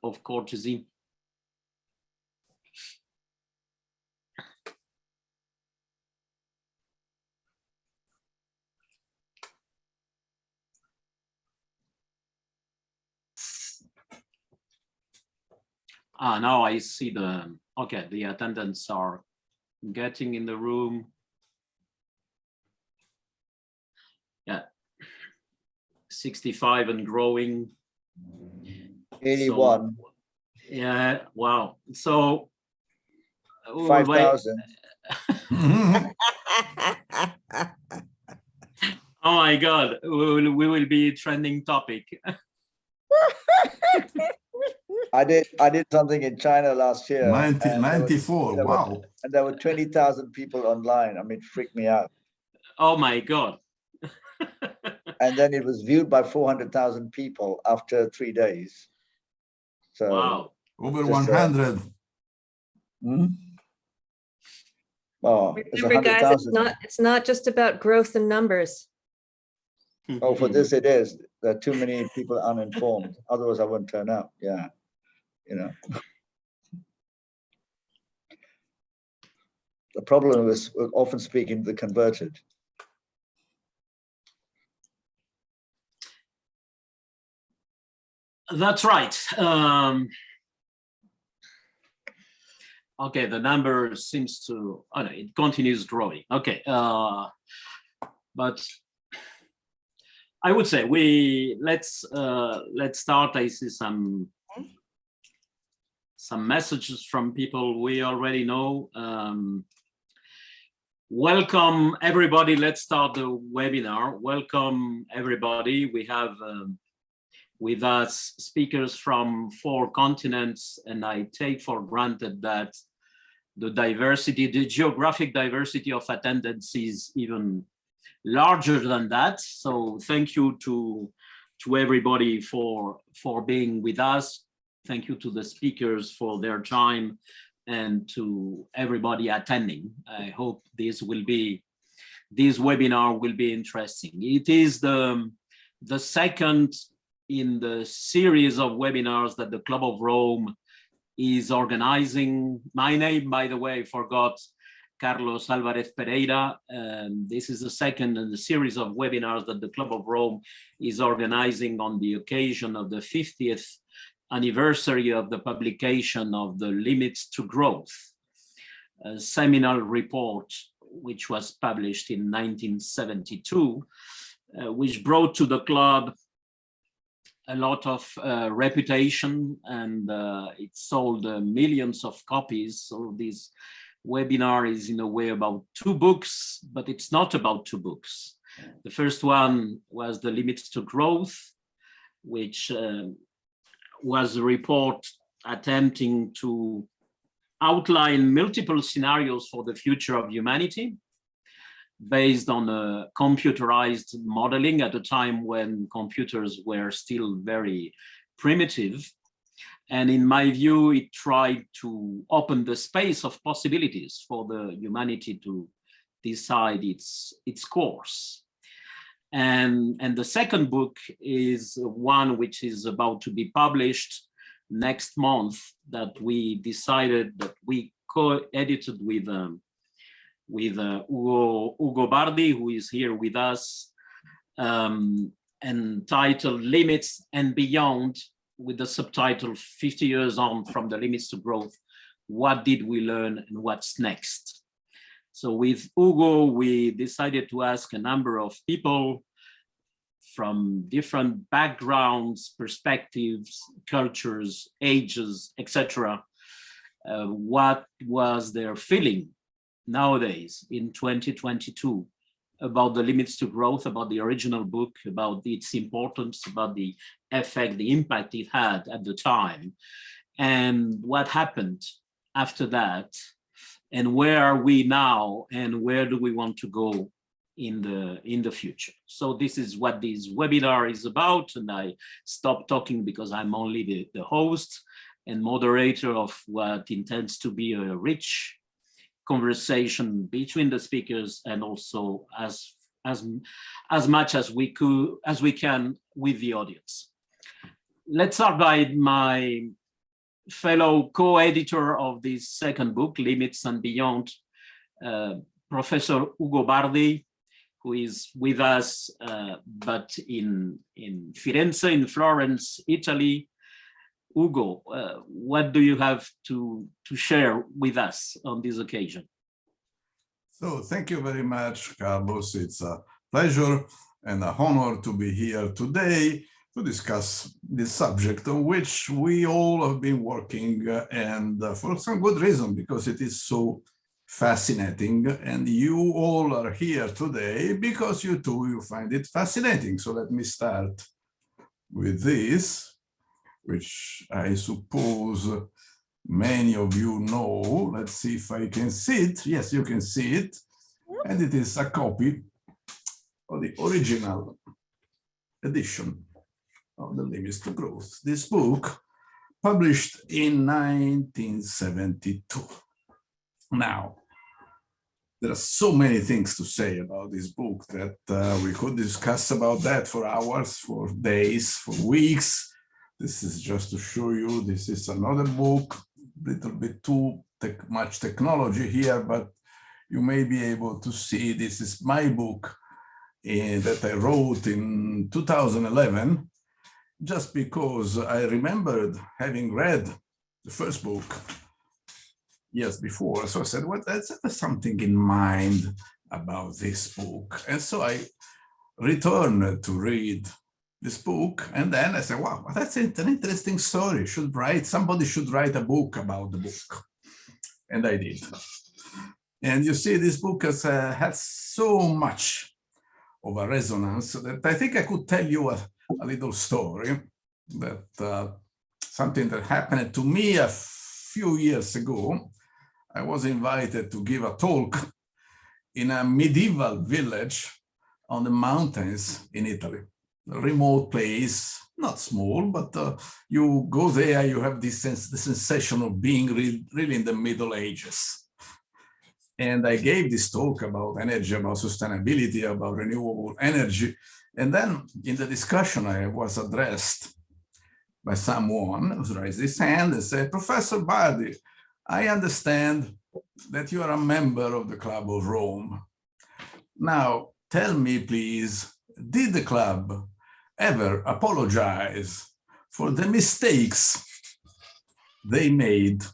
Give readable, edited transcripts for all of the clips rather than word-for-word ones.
of courtesy. Now I see the attendants are getting in the room. Yeah, 65 and growing. 81. So, yeah, wow. So 5,000. Oh my God, we will be a trending topic. I did something in China last year. 94. Wow. And there were 20,000 people online. I mean, it freaked me out. Oh my God. And then it was viewed by 400,000 people after 3 days. So wow. Over 100. Oh, remember, guys, it's not just about growth in numbers. Oh, for this it is. There are too many people uninformed. Otherwise, I wouldn't turn up. Yeah, you know. The problem is we're often speaking to the converted. That's right. Okay, the number seems to, oh no, it continues growing. Okay, but I would say let's start. I see some messages from people we already know. Welcome everybody. Let's start the webinar. Welcome everybody. We have with us speakers from 4 continents, and I take for granted that the diversity, the geographic diversity of attendance is even larger than that. So thank you to everybody for being with us. Thank you to the speakers for their time and to everybody attending. I hope this webinar will be interesting. It is the second in the series of webinars that the Club of Rome is organizing. My name, by the way, forgot Carlos Ávarez Pereira. This is the second in the series of webinars that the Club of Rome is organizing on the occasion of the 50th anniversary of the publication of the Limits to Growth, a seminal report which was published in 1972, which brought to the club a lot of reputation, and it sold millions of copies. So this webinar is in a way about 2 books, but it's not about 2 books. The first one was the Limits to Growth, which was a report attempting to outline multiple scenarios for the future of humanity, based on a computerized modeling at a time when computers were still very primitive. And in my view, it tried to open the space of possibilities for the humanity to decide its course. And the second book is one which is about to be published next month, that we decided that we co-edited with Ugo Bardi, who is here with us, entitled Limits and Beyond, with the subtitle 50 Years On from the Limits to Growth, What Did We Learn and What's Next? So with Ugo, we decided to ask a number of people from different backgrounds, perspectives, cultures, ages, etc., what was their feeling nowadays in 2022 about the Limits to Growth, about the original book, about its importance, about the effect, the impact it had at the time, and what happened after that, and where are we now, and where do we want to go in the future. So this is what this webinar is about, and I stopped talking because I'm only the host and moderator of what intends to be a rich conversation between the speakers, and also as much as we can with the audience. Let's start by my fellow co-editor of this second book, Limits and Beyond, Professor Ugo Bardi, who is with us, but in Firenze, in Florence, Italy. Ugo, what do you have to share with us on this occasion? So thank you very much, Carlos. It's a pleasure and an honor to be here today to discuss this subject on which we all have been working, and for some good reason, because it is so fascinating, and you all are here today because you too, you find it fascinating. So let me start with this, which I suppose many of you know. Let's see if I can see it. Yes, you can see it. And it is a copy of the original edition of The Limits to Growth. This book, published in 1972. Now, there are so many things to say about this book that we could discuss about that for hours, for days, for weeks. This is just to show you, this is another book, a little bit too much technology here, but you may be able to see this is my book that I wrote in 2011, just because I remembered having read the first book years before. So I said, well, there's something in mind about this book. And so I returned to read this book. And then I said, wow, that's an interesting story. Somebody should write a book about the book. And I did. And you see, this book has so much of a resonance that I think I could tell you a little story, that something that happened to me a few years ago. I was invited to give a talk in a medieval village on the mountains in Italy, a remote place, not small, but you go there, you have this the sensation of being really in the Middle Ages. And I gave this talk about energy, about sustainability, about renewable energy. And then in the discussion, I was addressed by someone who raised his hand and said, Professor Bardi, I understand that you are a member of the Club of Rome. Now, tell me, please, did the club ever apologize for the mistakes they made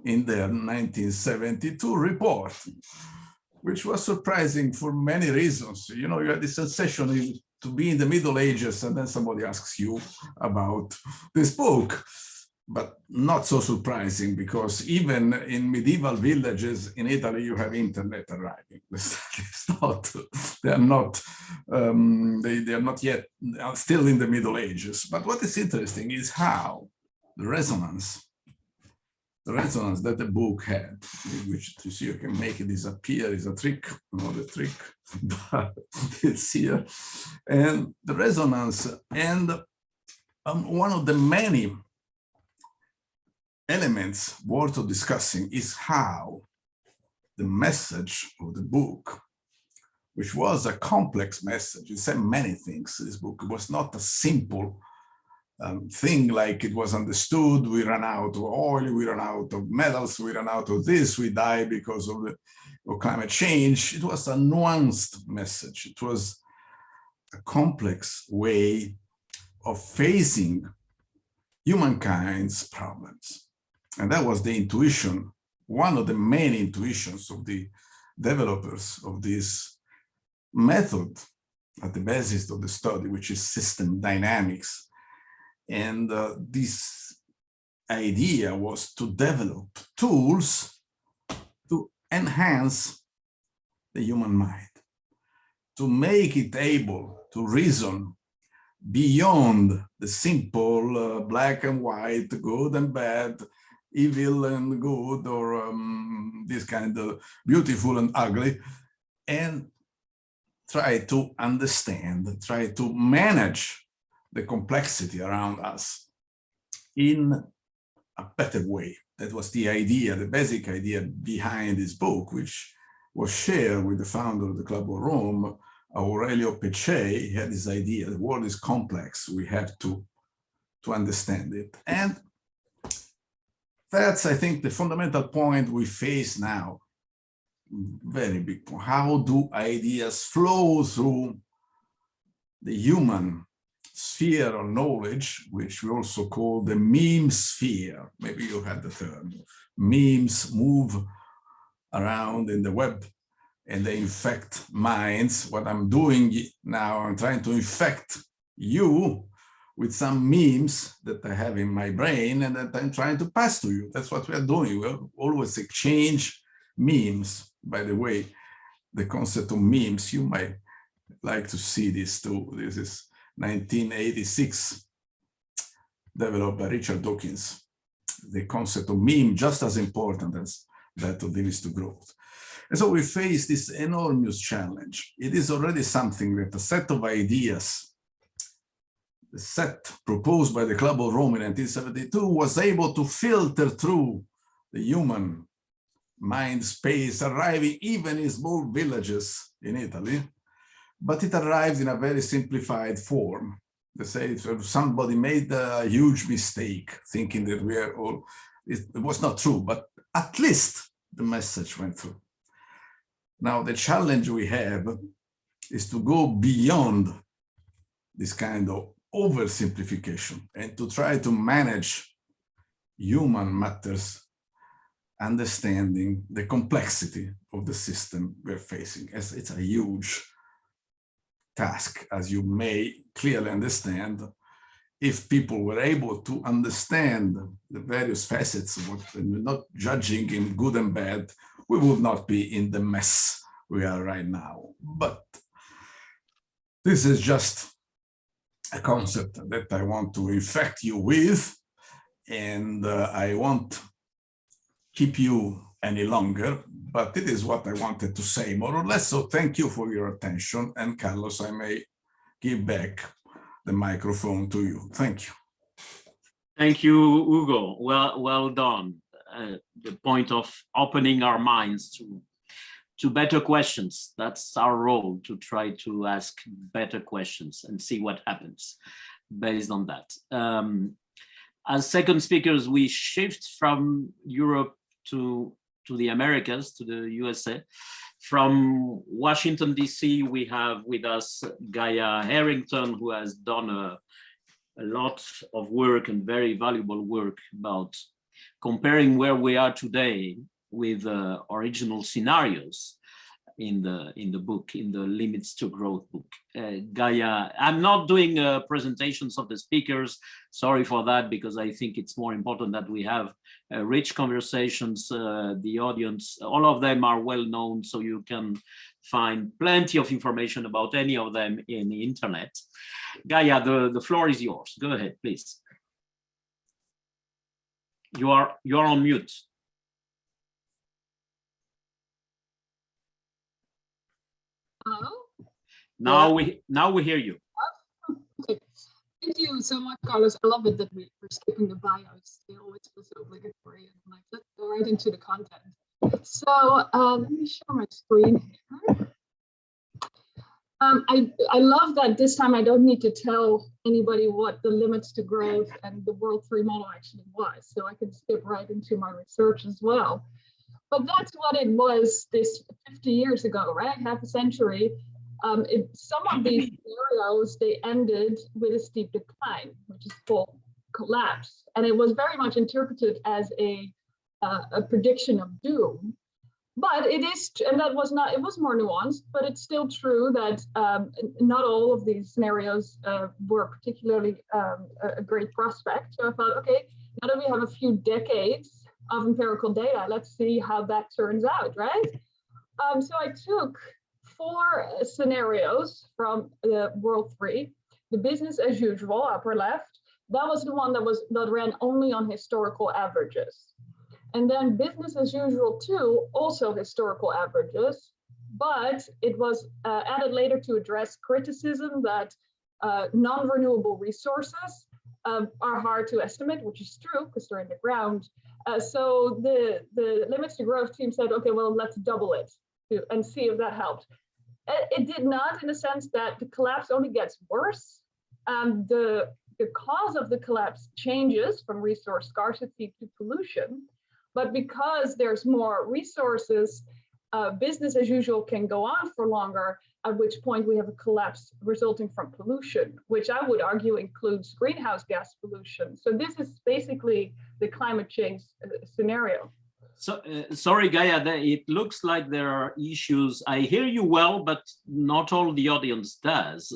in their 1972 report, which was surprising for many reasons. You know, you had the sensation to be in the Middle Ages and then somebody asks you about this book, but not so surprising, because even in medieval villages in Italy, you have internet arriving. They are not yet still in the Middle Ages. But what is interesting is how the resonance that the book had, which you see, you can make it disappear, is a trick, not a trick, but it's here. And the resonance, and one of the many elements worth of discussing is how the message of the book, which was a complex message, it said many things. This book was not a simple thing like it was understood. We ran out of oil, we ran out of metals, we ran out of this, we die because of climate change. It was a nuanced message. It was a complex way of facing humankind's problems. And that was the intuition, one of the main intuitions of the developers of this method at the basis of the study, which is system dynamics. And this idea was to develop tools to enhance the human mind, to make it able to reason beyond the simple black and white, good and bad, evil and good, or this kind of beautiful and ugly, and try to understand, try to manage the complexity around us in a better way. That was the idea, the basic idea behind this book, which was shared with the founder of the Club of Rome, Aurelio Peccei. He had this idea: the world is complex, we have to understand it. And That's, I think, the fundamental point we face now. Very big point. How do ideas flow through the human sphere of knowledge, which we also call the meme sphere? Maybe you had the term. Memes move around in the web and they infect minds. What I'm doing now, I'm trying to infect you with some memes that I have in my brain and that I'm trying to pass to you. That's what we are doing. We always exchange memes. By the way, the concept of memes, you might like to see this too. This is 1986, developed by Richard Dawkins. The concept of meme, just as important as that of limits to growth. And so we face this enormous challenge. It is already something that a set of ideas, the set proposed by the Club of Rome in 1972, was able to filter through the human mind space, arriving even in small villages in Italy, but it arrived in a very simplified form. They say somebody made a huge mistake thinking that we are all, it was not true, but at least the message went through. Now, the challenge we have is to go beyond this kind of oversimplification and to try to manage human matters, understanding the complexity of the system we're facing. As it's a huge task, as you may clearly understand. If people were able to understand the various facets of what, and not judging in good and bad, we would not be in the mess we are right now. But this is just a concept that I want to infect you with, and I won't keep you any longer, but it is what I wanted to say, more or less. So thank you for your attention. And Carlos, I may give back the microphone to you. Thank you. Thank you, Ugo. Well done. The point of opening our minds to better questions. That's our role, to try to ask better questions and see what happens based on that. As second speakers, we shift from Europe to the Americas, to the USA. From Washington, DC, we have with us Gaya Herrington, who has done a lot of work and very valuable work about comparing where we are today with original scenarios in the book, in the Limits to Growth book. Gaya, I'm not doing presentations of the speakers. Sorry for that, because I think it's more important that we have rich conversations. The audience, all of them are well known, so you can find plenty of information about any of them in the internet. Gaya, the floor is yours. Go ahead, please. You are on mute. Hello? Now we hear you. Okay. Thank you so much, Carlos. I love it that we're skipping the bios. They always feel so obligatory. And like, let's go right into the content. So let me share my screen here. I love that this time I don't need to tell anybody what the limits to growth and the World 3 model actually was. So I can skip right into my research as well. But that's what it was this 50 years ago, right? Half a century. Some of these scenarios, they ended with a steep decline, which is called collapse. And it was very much interpreted as a prediction of doom. But it is, and that was not, it was more nuanced, but it's still true that not all of these scenarios were particularly a great prospect. So I thought, okay, now that we have a few decades of empirical data, let's see how that turns out, right? So I took 4 scenarios from the World 3, the business as usual, upper left. That was the one that ran only on historical averages. And then business as usual 2, also historical averages, but it was added later to address criticism that non-renewable resources are hard to estimate, which is true because they're in the ground. So the Limits to Growth team said, okay, well, let's double it and see if that helped. It did not, in the sense that the collapse only gets worse. The the cause of the collapse changes from resource scarcity to pollution, but because there's more resources, business as usual can go on for longer, at which point we have a collapse resulting from pollution, which I would argue includes greenhouse gas pollution. So this is basically the climate change scenario. So, sorry, Gaya, it looks like there are issues. I hear you well, but not all the audience does.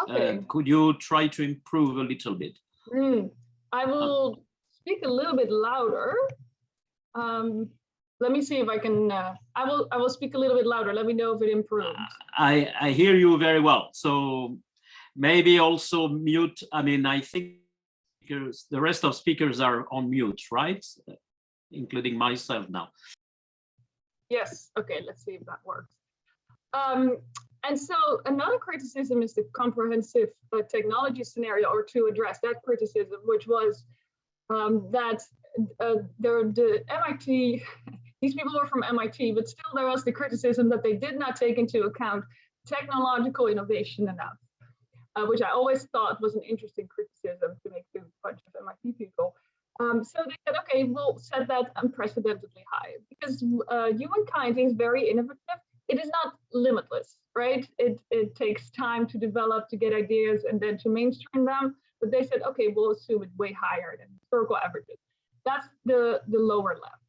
Okay. Could you try to improve a little bit? I will speak a little bit louder. Let me see if I can, I will speak a little bit louder. Let me know if it improves. I hear you very well. So maybe also mute. I mean, I think the rest of speakers are on mute, right? Including myself now. Yes, okay, let's see if that works. And so another criticism is the comprehensive technology scenario, or to address that criticism, which was that the MIT, these people were from MIT, but still there was the criticism that they did not take into account technological innovation enough, which I always thought was an interesting criticism to make to a bunch of MIT people. So they said, okay, we'll set that unprecedentedly high because humankind is very innovative. It is not limitless, right? It takes time to develop, to get ideas, and then to mainstream them. But they said, okay, we'll assume it's way higher than historical averages. That's the lower left.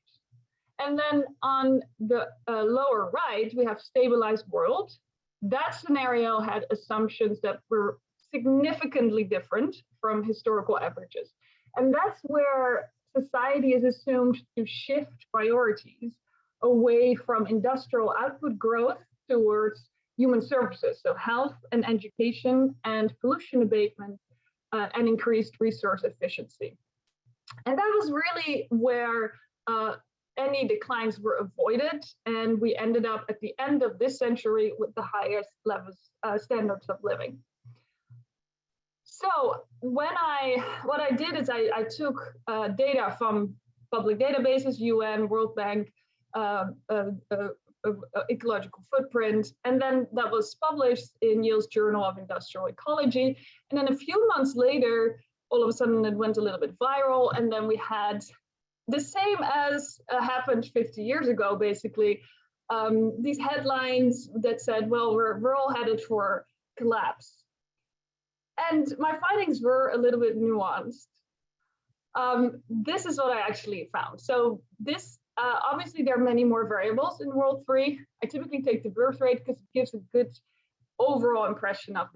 And then on the lower right, we have stabilized world. That scenario had assumptions that were significantly different from historical averages. And that's where society is assumed to shift priorities away from industrial output growth towards human services, so health and education and pollution abatement and increased resource efficiency. And that was really where any declines were avoided, and we ended up at the end of this century with the highest levels standards of living. So what I did is I took data from public databases, UN, World Bank, Ecological Footprint, and then that was published in Yale's Journal of Industrial Ecology. And then a few months later, all of a sudden it went a little bit viral, and then we had the same as happened 50 years ago, basically, these headlines that said, well, we're all headed for collapse. And my findings were a little bit nuanced. This is what I actually found. So this, obviously there are many more variables in World 3. I typically take the birth rate because it gives a good overall impression of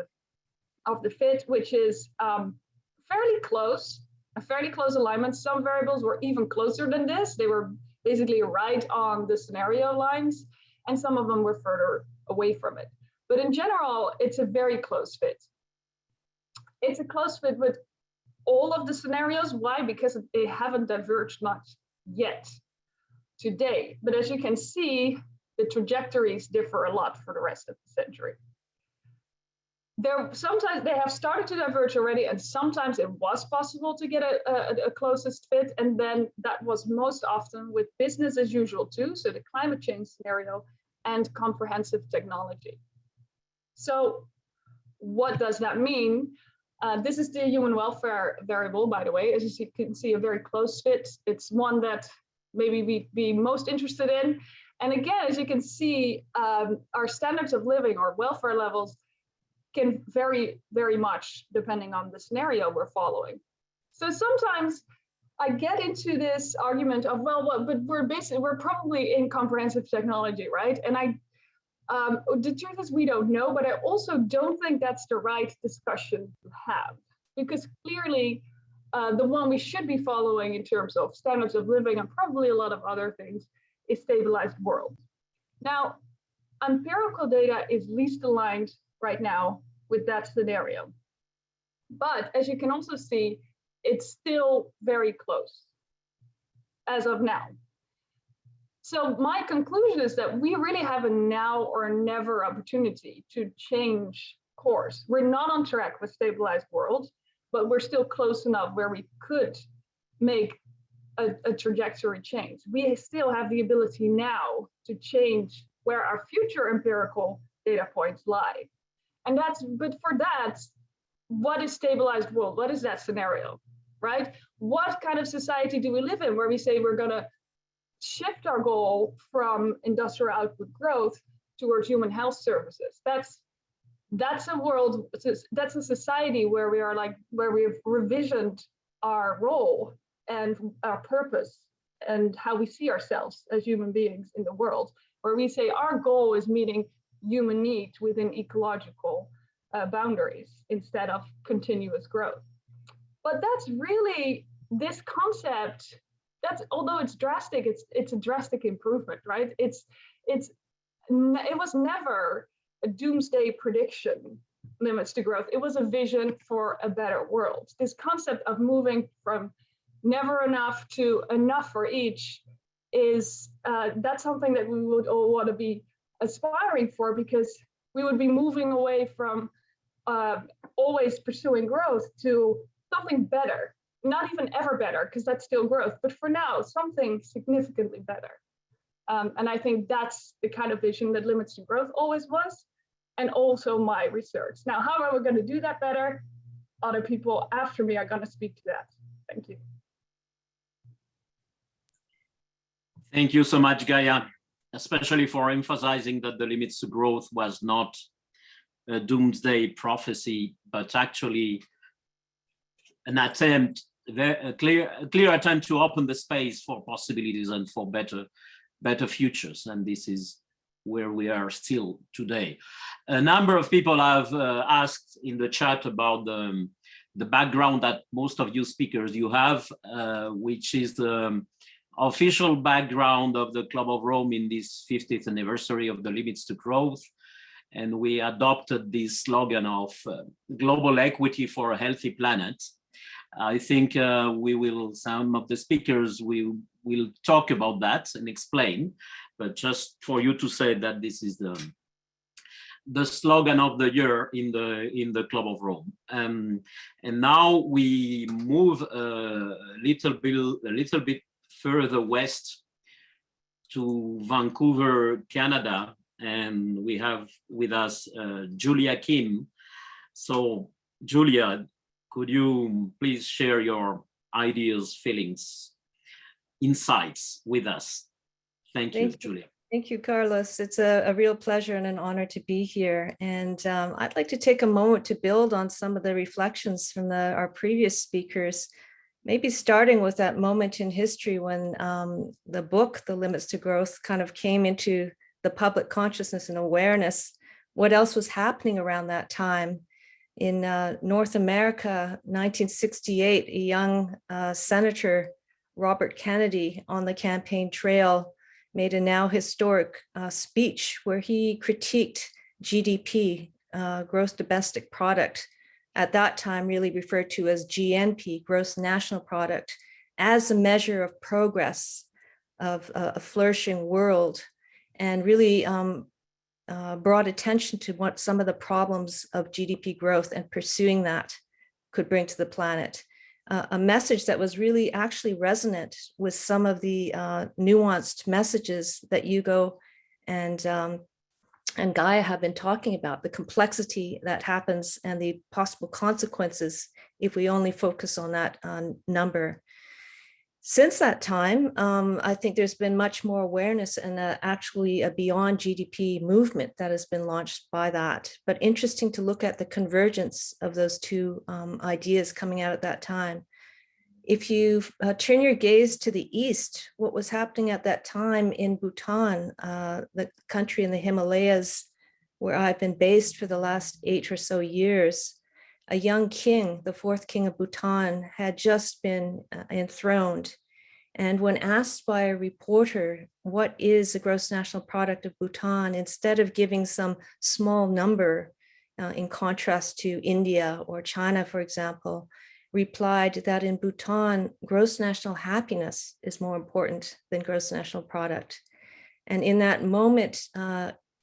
the fit, which is fairly close, a fairly close alignment. Some variables were even closer than this. They were basically right on the scenario lines, and some of them were further away from it. But in general, it's a very close fit. It's a close fit with all of the scenarios. Why? Because they haven't diverged much yet today. But as you can see, the trajectories differ a lot for the rest of the century. Sometimes they have started to diverge already, and sometimes it was possible to get a closest fit. And then that was most often with business as usual too, so the climate change scenario and comprehensive technology. So what does that mean? This is the human welfare variable, by the way. As you can see, a very close fit. It's one that maybe we'd be most interested in. And again, as you can see, our standards of living or welfare levels can vary very much depending on the scenario we're following. So sometimes I get into this argument of, well, but we're probably in comprehensive technology, right? And the truth is we don't know, but I also don't think that's the right discussion to have, because clearly the one we should be following in terms of standards of living and probably a lot of other things is stabilized world. Now, empirical data is least aligned right now with that scenario. But as you can also see, it's still very close as of now. So my conclusion is that we really have a now or never opportunity to change course. We're not on track with stabilized world, but we're still close enough where we could make a trajectory change. We still have the ability now to change where our future empirical data points lie. And but for that, what is stabilized world? What is that scenario, right? What kind of society do we live in where we say we're going to shift our goal from industrial output growth towards human health services? That's a world, that's a society where we are like, where we've revisioned our role and our purpose and how we see ourselves as human beings in the world, where we say our goal is meeting human needs within ecological boundaries instead of continuous growth. But that's really this concept, that's, although it's drastic, it's a drastic improvement, right? It was never a doomsday prediction, limits to growth. It was a vision for a better world. This concept of moving from never enough to enough for each is, that's something that we would all want to be aspiring for, because we would be moving away from always pursuing growth to something better, not even ever better, because that's still growth, but for now, something significantly better. And I think that's the kind of vision that Limits to Growth always was, and also my research. Now, how are we going to do that better? Other people after me are going to speak to that. Thank you. Thank you so much, Gaya, especially for emphasizing that the Limits to Growth was not a doomsday prophecy, but actually an attempt, a clear attempt to open the space for possibilities and for better futures. And this is where we are still today. A number of people have asked in the chat about the background that most of you speakers you have, which is the official background of the Club of Rome in this 50th anniversary of the Limits to Growth. And we adopted this slogan of global equity for a healthy planet. I think some of the speakers will talk about that and explain, but just for you to say that this is the slogan of the year in the Club of Rome. And now we move a little bit further west to Vancouver, Canada, and we have with us Julia Kim. So Julia, could you please share your ideas, feelings, insights with us? Thank you, Julia. Thank you, Carlos. It's a real pleasure and an honor to be here. And I'd like to take a moment to build on some of the reflections from our previous speakers, maybe starting with that moment in history when the book, The Limits to Growth, kind of came into the public consciousness and awareness. What else was happening around that time? In North America, 1968, a young Senator, Robert Kennedy, on the campaign trail, made a now historic speech where he critiqued GDP, gross domestic product, at that time really referred to as GNP, gross national product, as a measure of progress of a flourishing world, and really brought attention to what some of the problems of GDP growth and pursuing that could bring to the planet. A message that was really actually resonant with some of the nuanced messages that Ugo and Gaya have been talking about, the complexity that happens and the possible consequences if we only focus on that number. Since that time, I think there's been much more awareness and actually a beyond GDP movement that has been launched by that. But interesting to look at the convergence of those two ideas coming out at that time. If you turn your gaze to the east, what was happening at that time in Bhutan, the country in the Himalayas, where I've been based for the last 8 or so years, a young king, the 4th king of Bhutan, had just been enthroned. And when asked by a reporter, what is the gross national product of Bhutan, instead of giving some small number in contrast to India or China, for example, replied that in Bhutan, gross national happiness is more important than gross national product. And in that moment,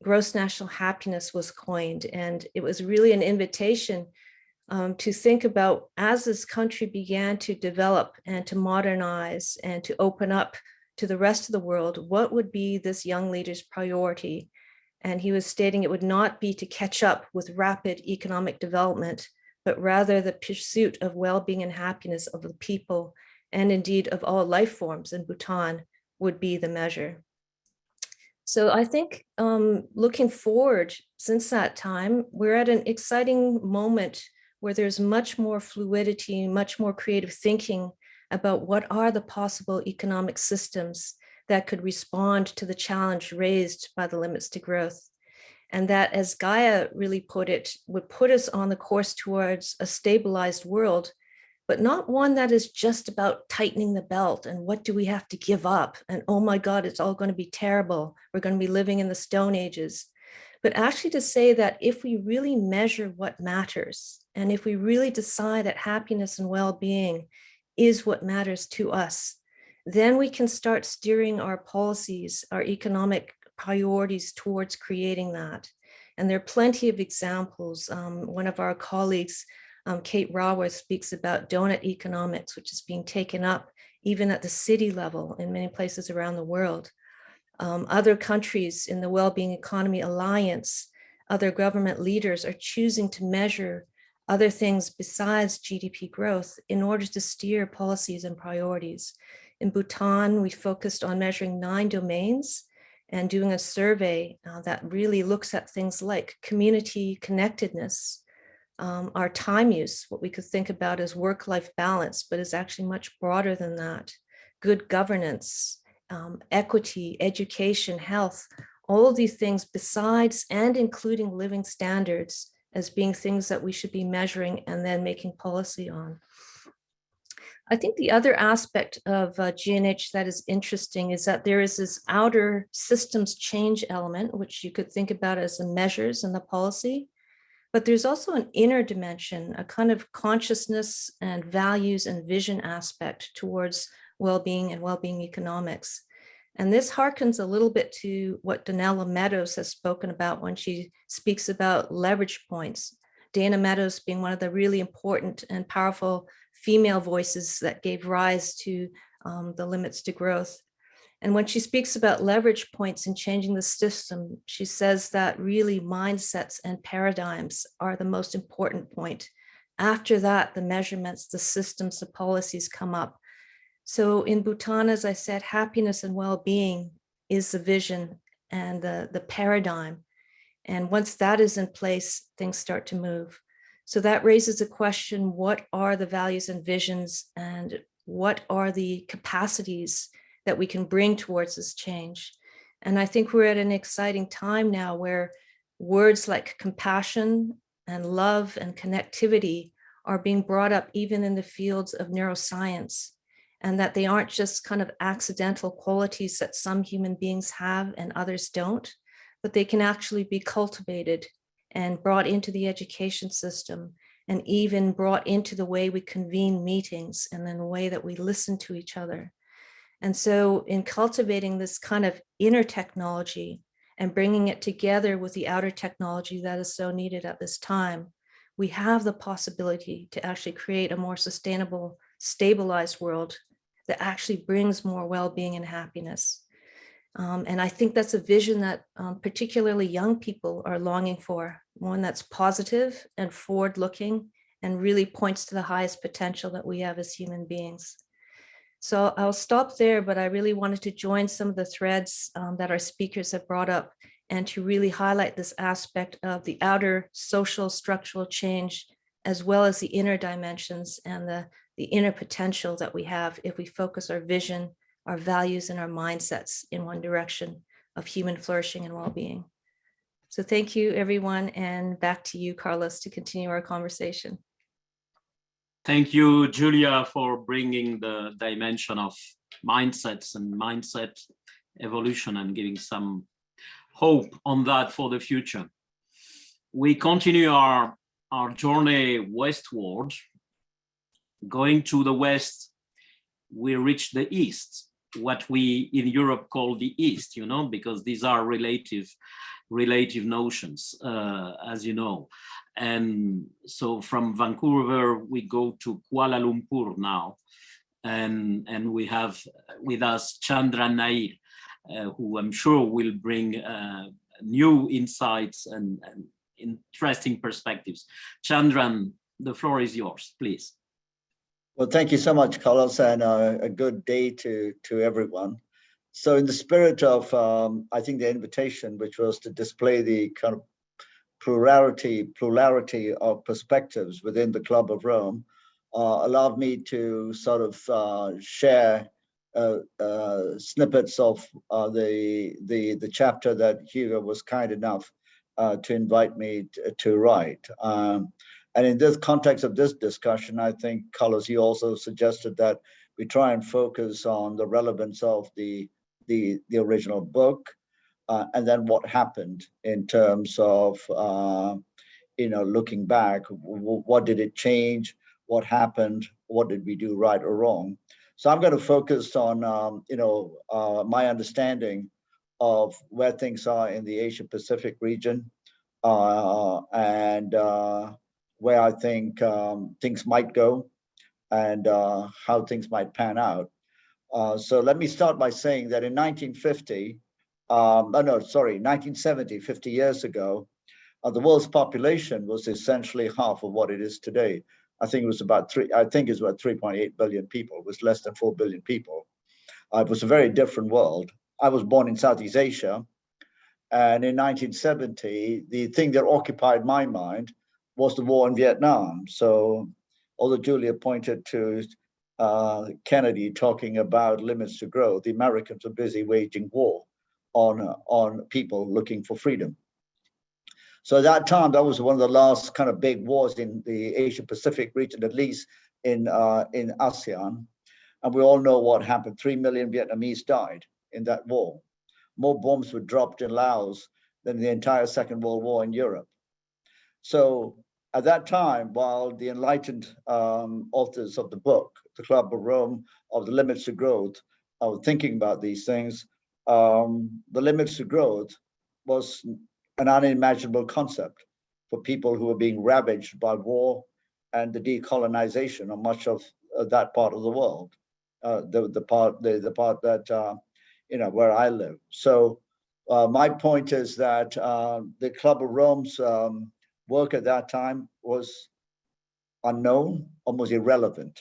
gross national happiness was coined. And it was really an invitation to think about, as this country began to develop and to modernize and to open up to the rest of the world, what would be this young leader's priority? And he was stating it would not be to catch up with rapid economic development, but rather the pursuit of well-being and happiness of the people, and indeed of all life forms in Bhutan, would be the measure. So I think looking forward since that time, we're at an exciting moment where there's much more fluidity, much more creative thinking about what are the possible economic systems that could respond to the challenge raised by the limits to growth. And that, as Gaya really put it, would put us on the course towards a stabilized world, but not one that is just about tightening the belt and what do we have to give up? And oh my God, it's all going to be terrible. We're going to be living in the Stone Ages. But actually to say that if we really measure what matters, and if we really decide that happiness and well-being is what matters to us, then we can start steering our policies, our economic priorities towards creating that. And there are plenty of examples. One of our colleagues, Kate Raworth, speaks about donut economics, which is being taken up even at the city level in many places around the world. Other countries in the Wellbeing Economy Alliance, other government leaders are choosing to measure other things besides GDP growth in order to steer policies and priorities. In Bhutan, we focused on measuring 9 domains and doing a survey that really looks at things like community connectedness, our time use, what we could think about as work-life balance, but is actually much broader than that, good governance, equity, education, health, all of these things besides and including living standards as being things that we should be measuring and then making policy on. I think the other aspect of GNH that is interesting is that there is this outer systems change element, which you could think about as the measures and the policy, but there's also an inner dimension, a kind of consciousness and values and vision aspect towards well-being and well-being economics. And this harkens a little bit to what Donella Meadows has spoken about when she speaks about leverage points. Dana Meadows being one of the really important and powerful female voices that gave rise to the limits to growth. And when she speaks about leverage points and changing the system, she says that really mindsets and paradigms are the most important point. After that, the measurements, the systems, the policies come up. So in Bhutan, as I said, happiness and well-being is the vision and the paradigm. And once that is in place, things start to move. So that raises the question, what are the values and visions and what are the capacities that we can bring towards this change? And I think we're at an exciting time now where words like compassion and love and connectivity are being brought up even in the fields of neuroscience, and that they aren't just kind of accidental qualities that some human beings have and others don't, but they can actually be cultivated and brought into the education system and even brought into the way we convene meetings and then the way that we listen to each other. And so in cultivating this kind of inner technology and bringing it together with the outer technology that is so needed at this time, we have the possibility to actually create a more sustainable, stabilized world that actually brings more well-being and happiness. And I think that's a vision that particularly young people are longing for, one that's positive and forward-looking and really points to the highest potential that we have as human beings. So I'll stop there, but I really wanted to join some of the threads that our speakers have brought up and to really highlight this aspect of the outer social structural change, as well as the inner dimensions and the inner potential that we have if we focus our vision, our values, and our mindsets in one direction of human flourishing and well-being. So thank you, everyone, and back to you, Carlos, to continue our conversation. Thank you, Julia, for bringing the dimension of mindsets and mindset evolution and giving some hope on that for the future. We continue our journey westward. Going to the west, we reach the east, what we in Europe call the east, you know, because these are relative notions, as you know. And so from Vancouver, we go to Kuala Lumpur now. And we have with us Chandran Nair, who I'm sure will bring new insights and interesting perspectives. Chandran, The floor is yours, please. Well, thank you so much, Carlos, and a good day to everyone. So in the spirit of, I think, the invitation, which was to display the kind of plurality of perspectives within the Club of Rome, allowed me to sort of share snippets of the chapter that Hugo was kind enough to invite me to write. And in this context of this discussion, I think, Carlos, you also suggested that we try and focus on the relevance of the original book, and then what happened in terms of, looking back, what did it change, what happened, what did we do right or wrong. So I'm going to focus on, my understanding of where things are in the Asia Pacific region, and where I think things might go, and how things might pan out. So let me start by saying that in 1950, 1970, 50 years ago, the world's population was essentially half of what it is today. I think it was about 3.8 billion people. It was less than 4 billion people. It was a very different world. I was born in Southeast Asia, and in 1970, the thing that occupied my mind was the war in Vietnam. So although Julia pointed to Kennedy talking about limits to growth, the Americans were busy waging war on people looking for freedom. So at that time, that was one of the last kind of big wars in the Asia Pacific region, at least in ASEAN. And we all know what happened. 3 million Vietnamese died in that war. More bombs were dropped in Laos than the entire Second World War in Europe. So at that time, while the enlightened authors of the book, the Club of Rome, of the limits to growth, were thinking about these things, the limits to growth was an unimaginable concept for people who were being ravaged by war and the decolonization of much of that part of the world, the part that where I live. So my point is that the Club of Rome's work at that time was unknown, almost irrelevant.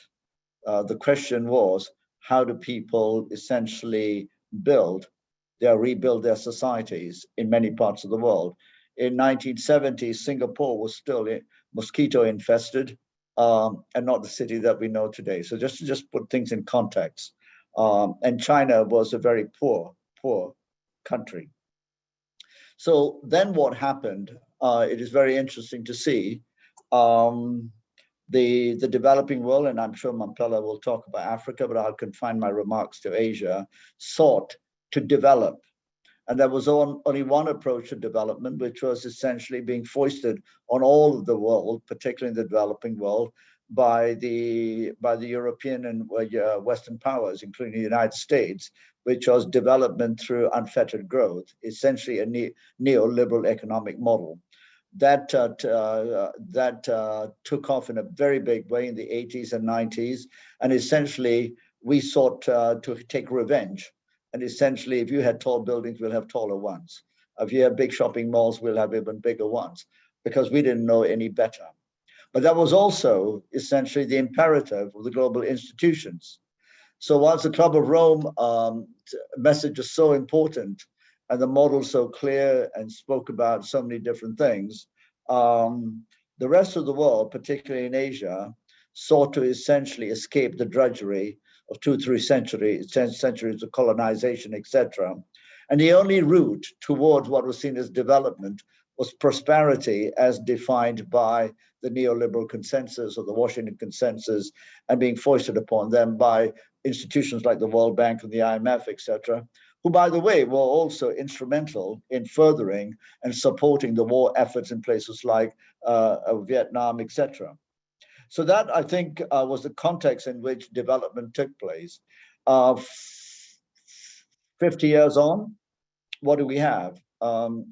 The question was, how do people essentially rebuild their societies in many parts of the world? In 1970, Singapore was still mosquito infested, and not the city that we know today. So just to put things in context. And China was a very poor country. So then what happened, it is very interesting to see the developing world, and I'm sure Mamphela will talk about Africa, but I'll confine my remarks to Asia, sought to develop. And there was only one approach to development, which was essentially being foisted on all of the world, particularly in the developing world, by the European and Western powers, including the United States, which was development through unfettered growth, essentially a neoliberal economic model. That took off in a very big way in the 80s and 90s. And essentially, we sought to take revenge. And essentially, if you had tall buildings, we'll have taller ones. If you have big shopping malls, we'll have even bigger ones, because we didn't know any better. But that was also essentially the imperative of the global institutions. So whilst the Club of Rome message is so important and the model so clear and spoke about so many different things, the rest of the world, particularly in Asia, sought to essentially escape the drudgery of 2-3 centuries of colonization, etc. And the only route towards what was seen as development was prosperity as defined by the neoliberal consensus or the Washington consensus, and being foisted upon them by institutions like the World Bank and the IMF, etc., who, by the way, were also instrumental in furthering and supporting the war efforts in places like Vietnam, etc. So that, I think, was the context in which development took place. 50 years on, what do we have?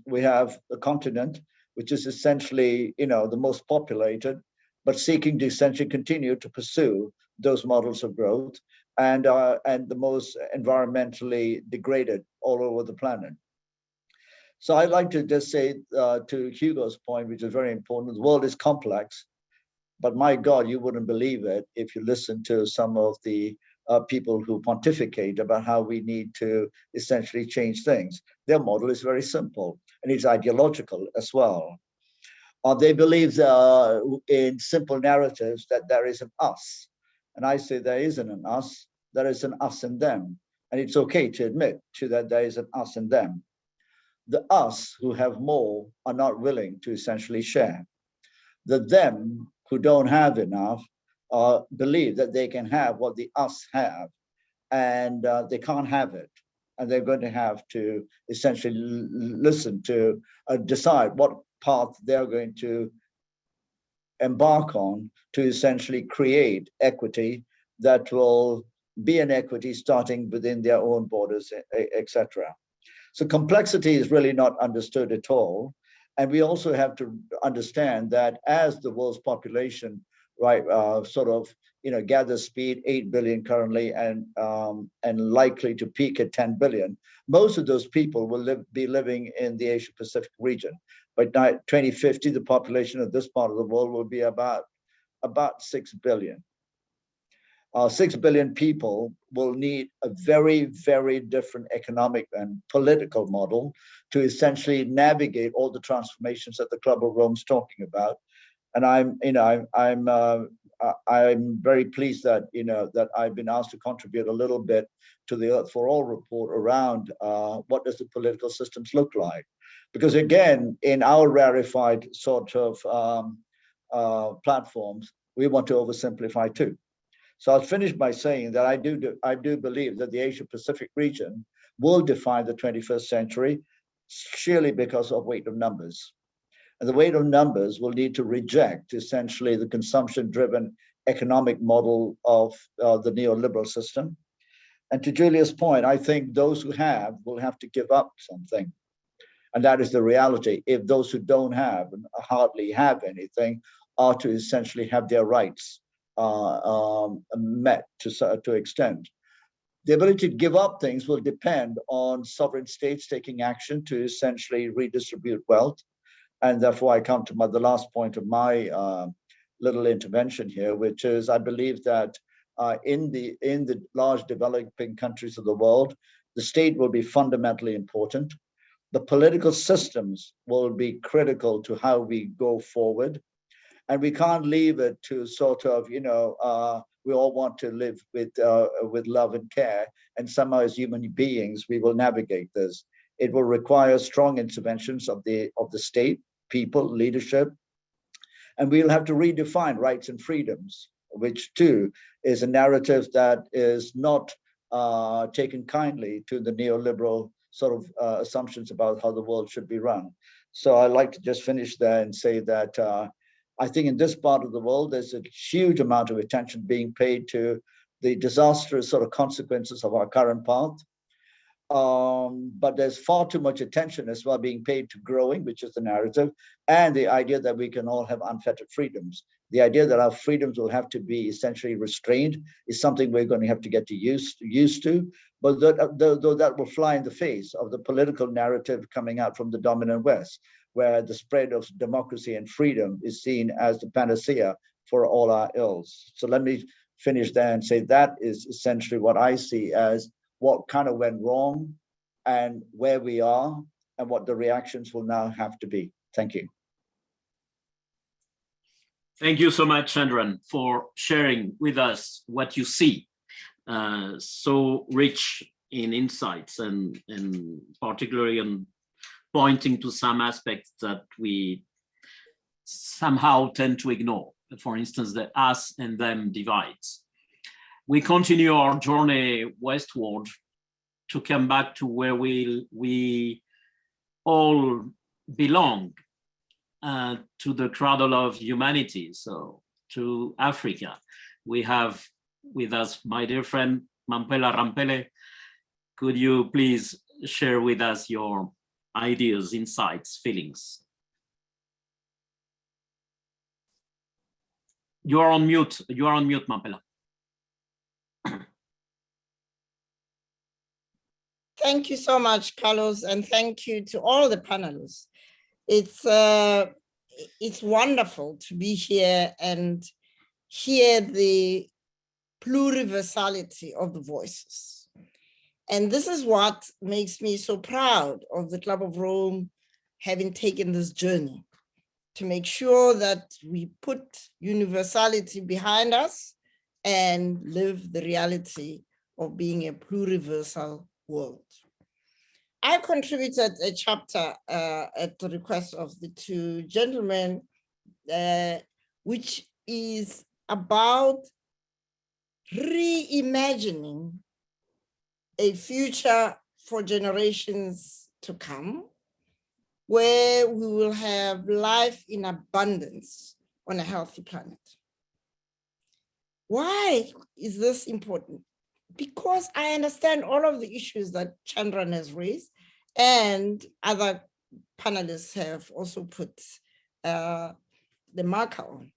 We have a continent which is essentially, the most populated, but seeking to essentially continue to pursue those models of growth, and the most environmentally degraded all over the planet. So I'd like to just say to Hugo's point, which is very important, the world is complex. But my God, you wouldn't believe it if you listen to some of the people who pontificate about how we need to essentially change things. Their model is very simple, and it's ideological as well. They believe in simple narratives that there is an us. And I say there isn't an us, there is an us and them. And it's okay to admit to that there is an us and them. The us who have more are not willing to essentially share. The them who don't have enough believe that they can have what the us have, and they can't have it. And they're going to have to essentially listen to decide what path they're going to embark on to essentially create equity that will be an equity starting within their own borders, etc. So complexity is really not understood at all. And we also have to understand that as the world's population, right, gathers speed, 8 billion currently, and likely to peak at 10 billion, most of those people will be living in the Asia Pacific region. By 2050, the population of this part of the world will be about 6 billion. 6 billion people will need a very, very different economic and political model to essentially navigate all the transformations that the Club of Rome is talking about. And I'm very pleased that that I've been asked to contribute a little bit to the Earth for All report around what does the political systems look like, because again, in our rarefied sort of platforms, we want to oversimplify too. So I'll finish by saying that I do believe that the Asia Pacific region will define the 21st century, surely because of weight of numbers. And the weight of numbers will need to reject essentially the consumption-driven economic model of the neoliberal system. And to Julia's point, I think those who have will have to give up something. And that is the reality. If those who don't have and hardly have anything are to essentially have their rights met to extent. The ability to give up things will depend on sovereign states taking action to essentially redistribute wealth. And therefore, I come to the last point of my little intervention here, which is I believe that in the large developing countries of the world, the state will be fundamentally important. The political systems will be critical to how we go forward. And we can't leave it to sort of, we all want to live with love and care. And somehow as human beings, we will navigate this. It will require strong interventions of the state, people, leadership. And we'll have to redefine rights and freedoms, which too is a narrative that is not taken kindly to the neoliberal sort of assumptions about how the world should be run. So I'd like to just finish there and say that I think in this part of the world, there's a huge amount of attention being paid to the disastrous sort of consequences of our current path. But there's far too much attention as well being paid to growing, which is the narrative, and the idea that we can all have unfettered freedoms. The idea that our freedoms will have to be essentially restrained is something we're going to have to get used to, but though that will fly in the face of the political narrative coming out from the dominant West, where the spread of democracy and freedom is seen as the panacea for all our ills. So let me finish there and say that is essentially what I see as what kind of went wrong and where we are and what the reactions will now have to be. Thank you. Thank you so much, Chandran, for sharing with us what you see. So rich in insights and particularly on pointing to some aspects that we somehow tend to ignore. For instance, the us and them divides. We continue our journey westward to come back to where we all belong, to the cradle of humanity, so to Africa. We have with us my dear friend, Mamphela Ramphele. Could you please share with us your ideas, insights, feelings? You are on mute, Mamphela. Thank you so much, Carlos, and thank you to all the panelists. It's it's wonderful to be here and hear the pluriversality of the voices. And this is what makes me so proud of the Club of Rome having taken this journey to make sure that we put universality behind us and live the reality of being a pluriversal world. I contributed a chapter at the request of the two gentlemen, which is about reimagining a future for generations to come, where we will have life in abundance on a healthy planet. Why is this important? Because I understand all of the issues that Chandran has raised and other panelists have also put the marker on.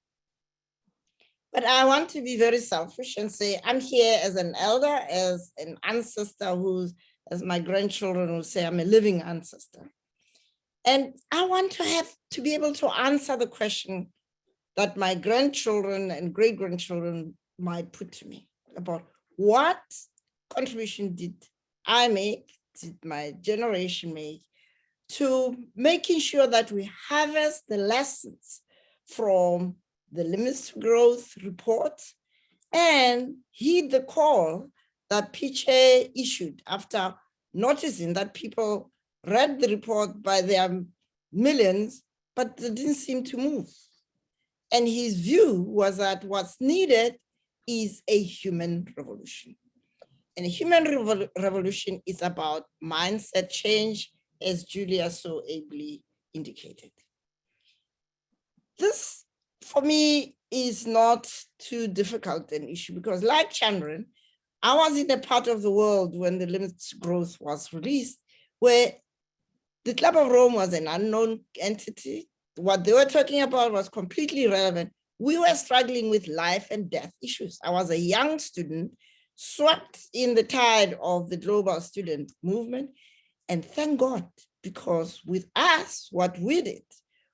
But I want to be very selfish and say, I'm here as an elder, as an ancestor who's, as my grandchildren will say, I'm a living ancestor. And I want to be able to answer the question that my grandchildren and great-grandchildren might put to me about what contribution did I make, did my generation make, to making sure that we harvest the lessons from the Limits to Growth report and heed the call that PJ issued after noticing that people read the report by their millions, but they didn't seem to move. And his view was that what's needed is a human revolution. And a human revolution is about mindset change, as Julia so ably indicated. This, for me, is not too difficult an issue because, like Chandran, I was in a part of the world when the Limits to Growth was released, where the Club of Rome was an unknown entity. What they were talking about was completely irrelevant. We were struggling with life and death issues. I was a young student, swept in the tide of the global student movement. And thank God, because with us, what we did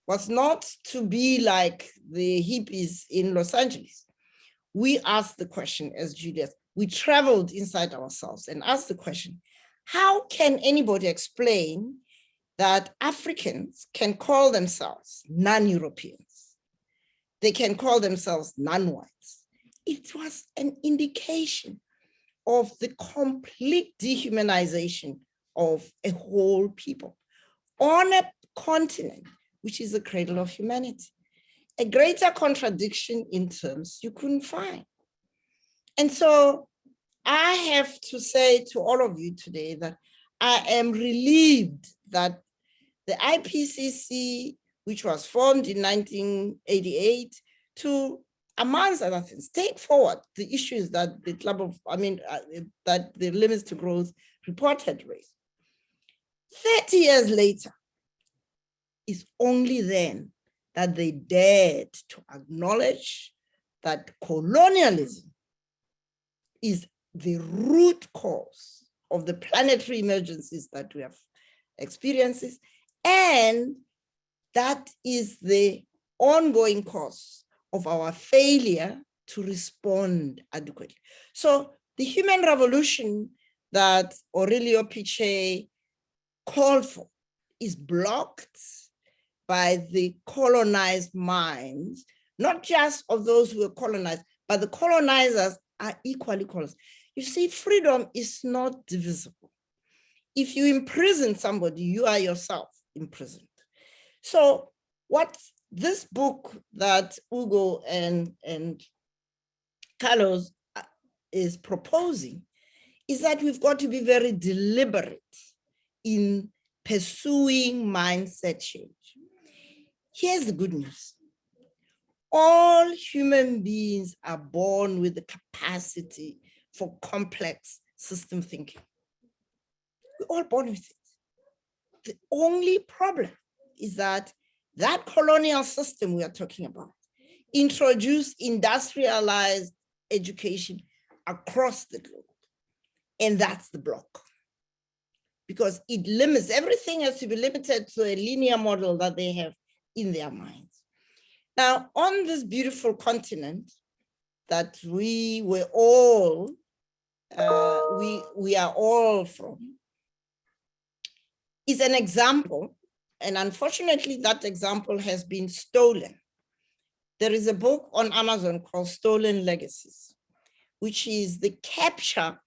was not to be like the hippies in Los Angeles. We asked the question, as Julius, we traveled inside ourselves and asked the question, how can anybody explain that Africans can call themselves non-Europeans? They can call themselves non-whites. It was an indication of the complete dehumanization of a whole people on a continent, which is the cradle of humanity. A greater contradiction in terms you couldn't find. And so I have to say to all of you today that I am relieved that the IPCC, which was formed in 1988 to, amongst other things, take forward the issues that the that the Limits to Growth report had raised. 30 years later, it's only then that they dared to acknowledge that colonialism is the root cause of the planetary emergencies that we have experienced, and that is the ongoing cause of our failure to respond adequately. So the human revolution that Aurelio Piche called for is blocked by the colonized minds, not just of those who were colonized, but the colonizers are equally colonized. You see, freedom is not divisible. If you imprison somebody, you are yourself imprisoned. So what this book that Ugo and Carlos is proposing is that we've got to be very deliberate in pursuing mindset change. Here's the good news. All human beings are born with the capacity for complex system thinking. We're all born with it. The only problem is that that colonial system we are talking about introduced industrialized education across the globe. And that's the block. Because it limits, everything has to be limited to a linear model that they have in their minds. Now, on this beautiful continent that we were all, we are all from, is an example, and unfortunately that example has been stolen. There is a book on Amazon called Stolen Legacies, which is the capture,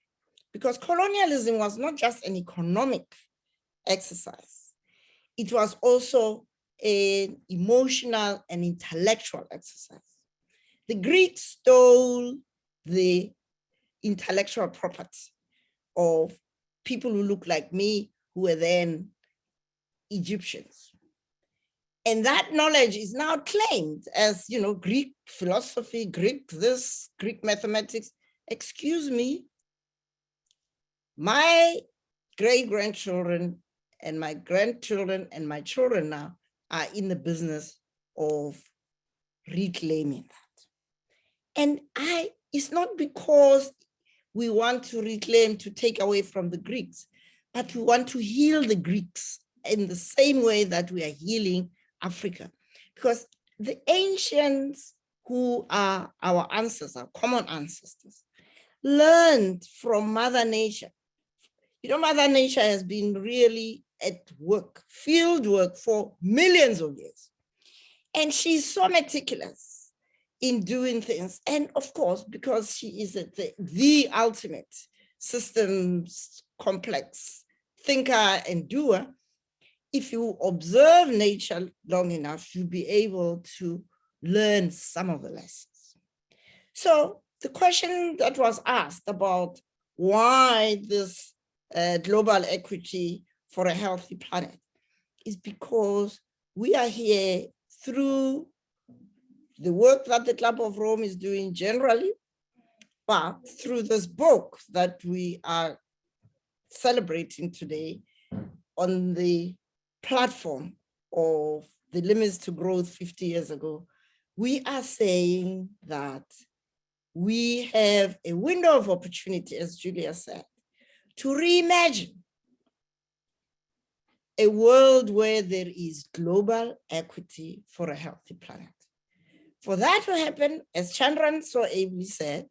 because colonialism was not just an economic exercise, it was also an emotional and intellectual exercise. The Greeks stole the intellectual property of people who look like me, who were then Egyptians. And that knowledge is now claimed as, you know, Greek philosophy, Greek this, Greek mathematics. Excuse me, my great-grandchildren and my grandchildren and my children now are in the business of reclaiming that. And it's not because we want to reclaim, to take away from the Greeks, but we want to heal the Greeks in the same way that we are healing Africa. Because the ancients, who are our ancestors, our common ancestors, learned from Mother Nature. You know, Mother Nature has been really at work, field work, for millions of years. And she's so meticulous in doing things. And of course, because she is the ultimate systems complex thinker and doer, if you observe nature long enough, you'll be able to learn some of the lessons. So the question that was asked about why this global equity for a healthy planet is because we are here through the work that the Club of Rome is doing generally, but through this book that we are celebrating today on the platform of the Limits to Growth 50 years ago, we are saying that we have a window of opportunity, as Julia said, to reimagine a world where there is global equity for a healthy planet. For that to happen, as Chandran so ably said,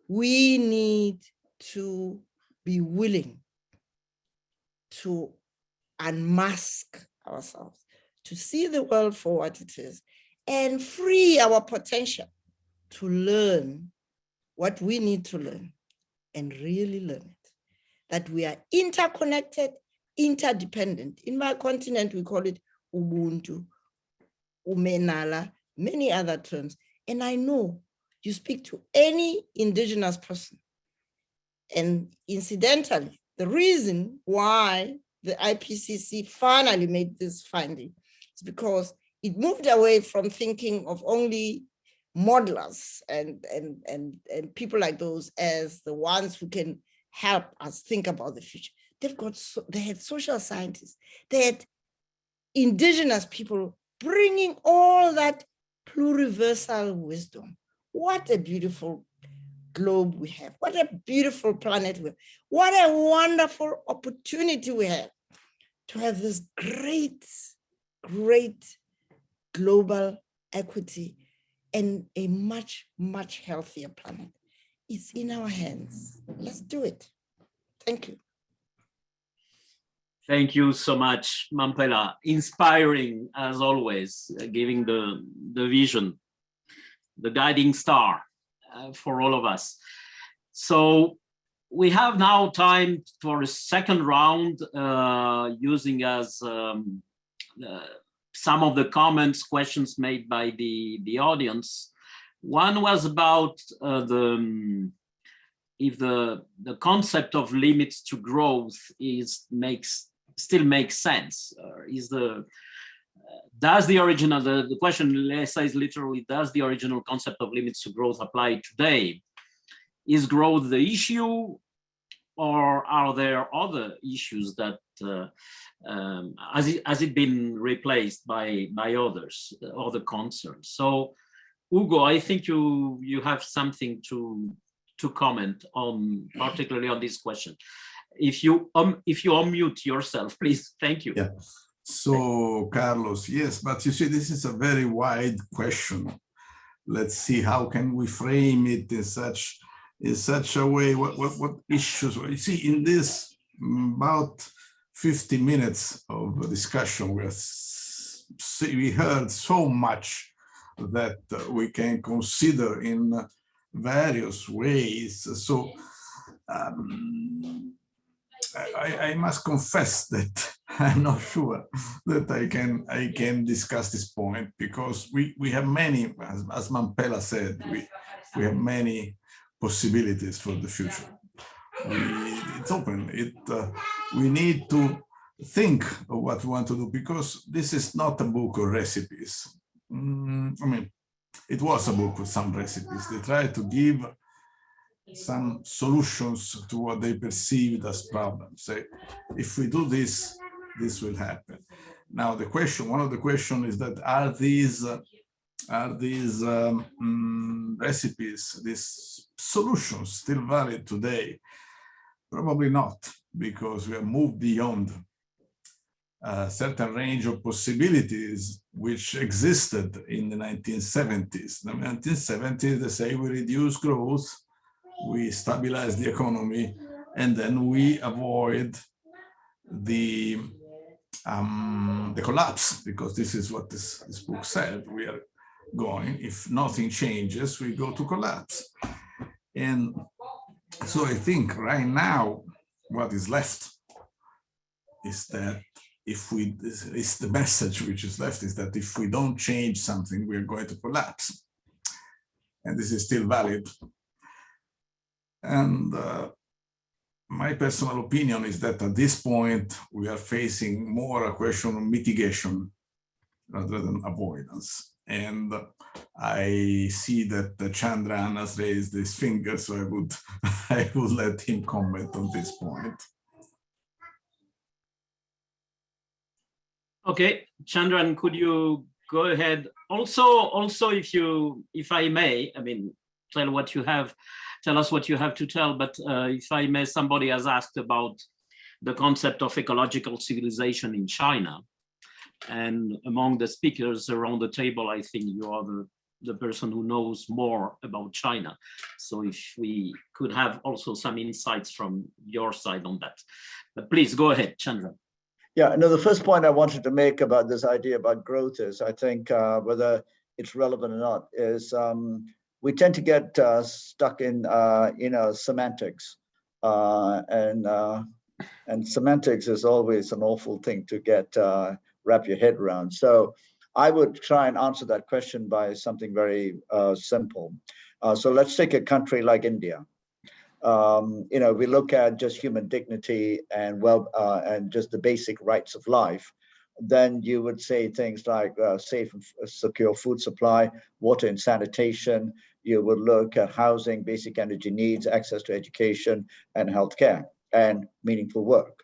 we need to be willing to unmask ourselves, to see the world for what it is, and free our potential to learn what we need to learn and really learn it. That we are interconnected, interdependent. In my continent, we call it Ubuntu, Umenala, many other terms. And I know you speak to any indigenous person. And incidentally, the reason why the IPCC finally made this finding is because it moved away from thinking of only modelers and people like those as the ones who can help us think about the future. They had social scientists, they had indigenous people bringing all that pluriversal wisdom. What a beautiful globe we have. What a beautiful planet we have. What a wonderful opportunity we have to have this great, great global equity and a much, much healthier planet. It's in our hands. Let's do it. Thank you. Thank you so much, Mamphela. Inspiring as always, giving the vision, the guiding star for all of us. So we have now time for a second round, using as some of the comments, questions made by the audience. One was about if the concept of limits to growth still makes sense. Does the original, the question says literally, does the original concept of limits to growth apply today? Is growth the issue, or are there other issues that has it been replaced by other concerns? So Ugo, I think you have something to comment on, particularly on this question. If you unmute yourself, please. Thank you. Yeah. So, Carlos, yes, but you see, this is a very wide question. Let's see how can we frame it in such a way. What issues? You see, in this about 50 minutes of discussion, we heard so much that we can consider in various ways. So I must confess that I'm not sure that I can discuss this point, because we have many, as Mamphela said, we have many possibilities for the future. It's open. We need to think of what we want to do, because this is not a book of recipes. I mean, it was a book with some recipes. They try to give some solutions to what they perceived as problems. Say, if we do this, this will happen. Now, one of the questions is that are these recipes, these solutions, still valid today? Probably not, because we have moved beyond a certain range of possibilities which existed in the 1970s. In the 1970s, they say we reduce growth, we stabilize the economy, and then we avoid the collapse, because this is what this book said. We are going, if nothing changes, we go to collapse. And so I think right now, what is left is that the message which is left is that if we don't change something, we are going to collapse. And this is still valid. And my personal opinion is that at this point, we are facing more a question of mitigation rather than avoidance. And I see that Chandran has raised his finger, so I would let him comment on this point. Okay, Chandran, could you go ahead? Also, if I may, I mean, tell us what you have to tell, but if I may, somebody has asked about the concept of ecological civilization in China. And among the speakers around the table, I think you are the person who knows more about China. So if we could have also some insights from your side on that. But please go ahead, Chandran. Yeah, no, the first point I wanted to make about this idea about growth is, I think, whether it's relevant or not, is we tend to get stuck in, semantics. And semantics is always an awful thing to wrap your head around. So I would try and answer that question by something very simple. So let's take a country like India. We look at just human dignity and and just the basic rights of life. Then you would say things like safe and secure food supply, water and sanitation. You would look at housing, basic energy needs, access to education and healthcare, and meaningful work.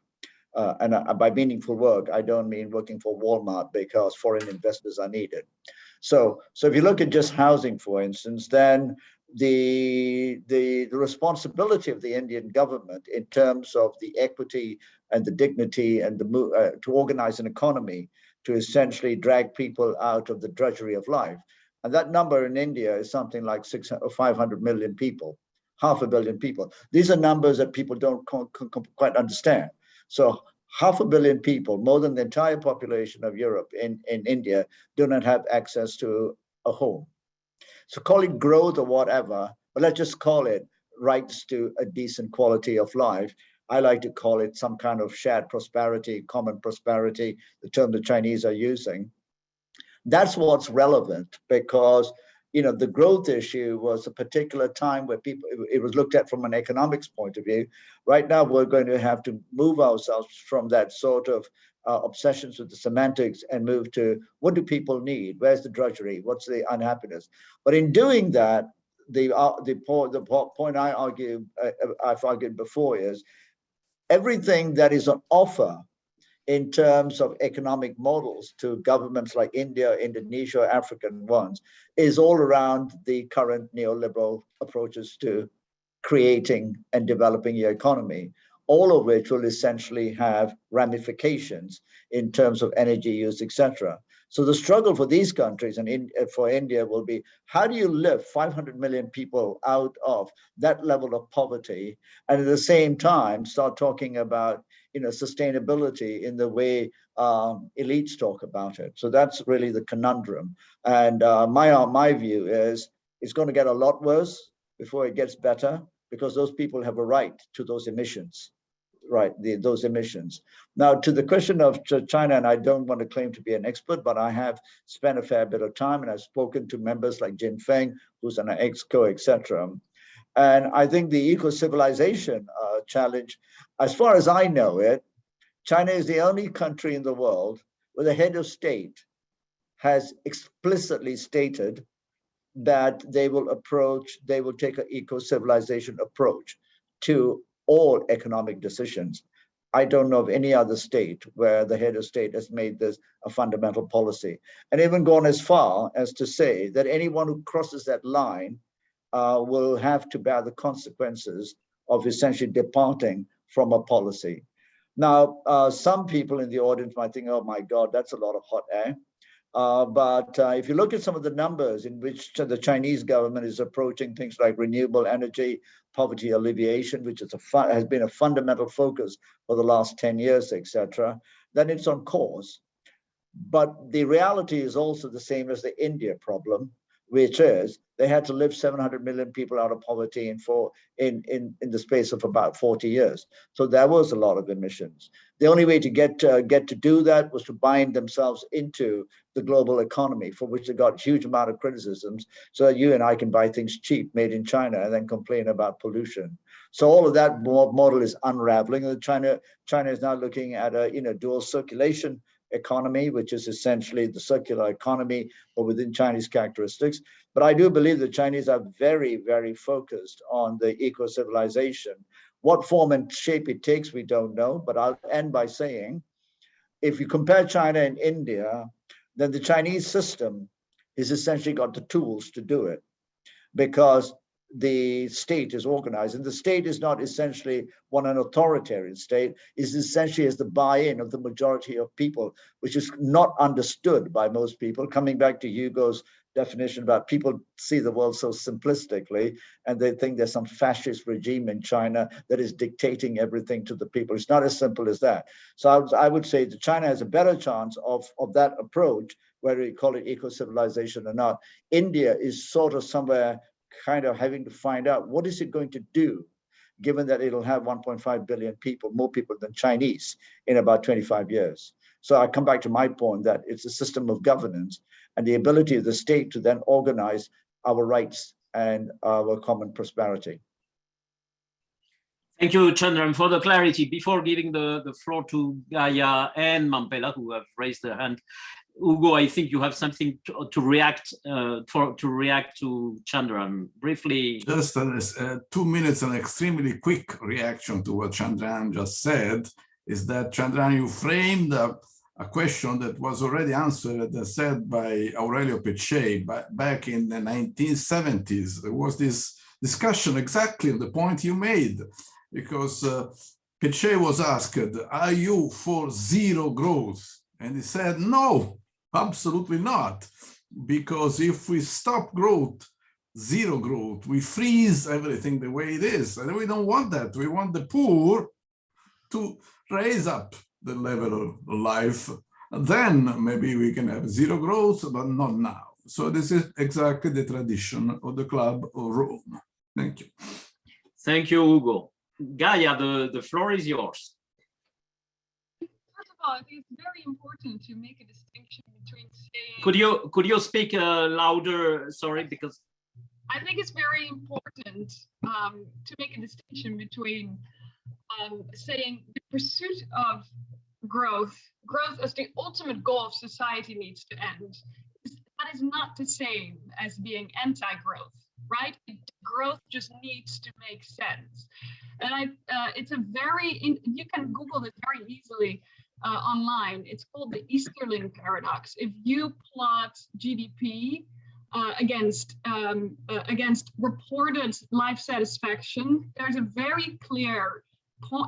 And by meaningful work, I don't mean working for Walmart, because foreign investors are needed. So if you look at just housing, for instance, then the responsibility of the Indian government in terms of the equity and the dignity and to organize an economy to essentially drag people out of the drudgery of life. And that number in India is something like 500 million people, 500 million people. These are numbers that people don't quite understand. So 500 million people, more than the entire population of Europe in India, do not have access to a home. So call it growth or whatever, but let's just call it rights to a decent quality of life. I like to call it some kind of shared prosperity, common prosperity, the term the Chinese are using. That's what's relevant, because the growth issue was a particular time where it was looked at from an economics point of view. Right now, we're going to have to move ourselves from that sort of obsessions with the semantics and move to what do people need? Where's the drudgery? What's the unhappiness? But in doing that, the point I've argued before is everything that is on offer in terms of economic models to governments like India, Indonesia, African ones, is all around the current neoliberal approaches to creating and developing your economy. all of which will essentially have ramifications in terms of energy use, etc. So the struggle for these countries and for India will be, how do you lift 500 million people out of that level of poverty, and at the same time start talking about, you know, sustainability in the way elites talk about it. So that's really the conundrum. And my view is it's going to get a lot worse before it gets better, because those people have a right to those emissions. Right, those emissions. Now, to the question of China, and I don't want to claim to be an expert, but I have spent a fair bit of time, and I've spoken to members like Jin Feng, who's an EXCO, etc. And I think the eco-civilization challenge, as far as I know it, China is the only country in the world where the head of state has explicitly stated that they will take an eco-civilization approach to all economic decisions. I don't know of any other state where the head of state has made this a fundamental policy, and even gone as far as to say that anyone who crosses that line will have to bear the consequences of essentially departing from a policy. Now, some people in the audience might think, oh my God, that's a lot of hot air. But if you look at some of the numbers in which the Chinese government is approaching things like renewable energy, poverty alleviation, which is has been a fundamental focus for the last 10 years, etc., then it's on course. But the reality is also the same as the India problem, which is they had to lift 700 million people out of poverty in the space of about 40 years. So there was a lot of emissions. The only way to get to do that was to bind themselves into the global economy, for which they got a huge amount of criticisms, so that you and I can buy things cheap, made in China, and then complain about pollution. So all of that model is unraveling. And China is now looking at a dual circulation economy, which is essentially the circular economy, but within Chinese characteristics. But I do believe the Chinese are very, very focused on the eco-civilization. What form and shape it takes, we don't know. But I'll end by saying, if you compare China and India, then the Chinese system has essentially got the tools to do it, because the state is organized, and the state is not essentially an authoritarian state, is essentially as the buy-in of the majority of people, which is not understood by most people. Coming back to Ugo's definition about people see the world so simplistically, and they think there's some fascist regime in China that is dictating everything to the people. It's not as simple as that. So I would say that China has a better chance of that approach, whether you call it eco-civilization or not. India is sort of somewhere kind of having to find out what is it going to do, given that it'll have 1.5 billion people, more people than Chinese, in about 25 years. So I come back to my point that it's a system of governance and the ability of the state to then organize our rights and our common prosperity. Thank you, Chandran, for the clarity. Before giving the floor to Gaya and Mamphela, who have raised their hand, Ugo, I think you have something to react to Chandran briefly. Just 2 minutes, an extremely quick reaction to what Chandran just said is that, Chandran, you framed a question that was already answered and said by Aurelio Peccei back in the 1970s. There was this discussion exactly on the point you made, because Peccei was asked, are you for zero growth? And he said, no, absolutely not. Because if we stop growth, zero growth, we freeze everything the way it is. And we don't want that. We want the poor to raise up the level of life. And then maybe we can have zero growth, but not now. So this is exactly the tradition of the Club of Rome. Thank you. Thank you, Ugo. Gaya, the floor is yours. First of all, I think it's very important to make a distinction between saying... Could you speak louder? Sorry, because... I think it's very important to make a distinction between saying the pursuit of growth as the ultimate goal of society needs to end. That is not the same as being anti-growth, right? Growth just needs to make sense. And it's a very, you can Google it very easily online. It's called the Easterling paradox. If you plot GDP against reported life satisfaction, there's a very clear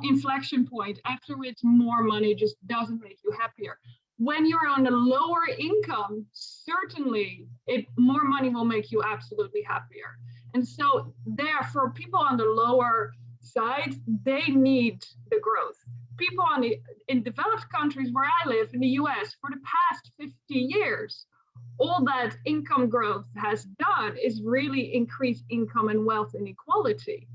inflection point after which more money just doesn't make you happier. When you're on a lower income, certainly more money will make you absolutely happier. And so there, for people on the lower side, they need the growth. People in developed countries where I live, in the US, for the past 50 years, all that income growth has done is really increase income and wealth inequality.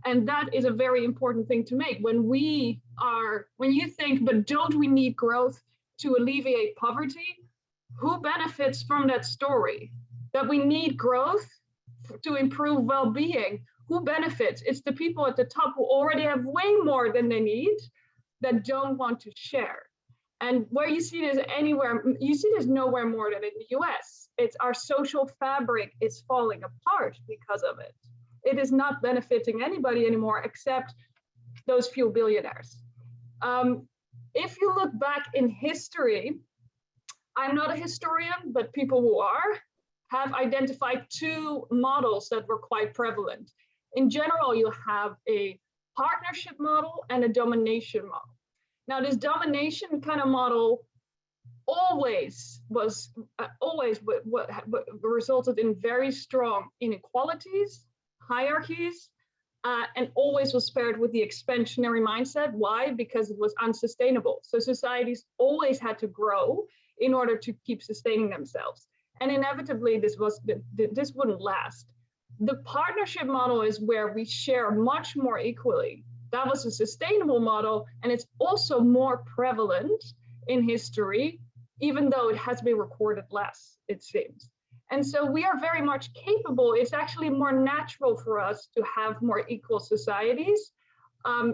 And that is a very important thing to make. When you think, but don't we need growth to alleviate poverty? Who benefits from that story? That we need growth to improve well-being. Who benefits? It's the people at the top who already have way more than they need that don't want to share. And where you see this anywhere, you see this nowhere more than in the US. It's our social fabric is falling apart because of it. It is not benefiting anybody anymore except those few billionaires. If you look back in history, I'm not a historian, but people who are have identified two models that were quite prevalent. In general, you have a partnership model and a domination model. Now, this domination kind of model always resulted in very strong inequalities, hierarchies, and always was paired with the expansionary mindset. Why? Because it was unsustainable. So societies always had to grow in order to keep sustaining themselves. And inevitably, this wouldn't last. The partnership model is where we share much more equally. That was a sustainable model, and it's also more prevalent in history, even though it has been recorded less, it seems. And so we are very much capable. It's actually more natural for us to have more equal societies.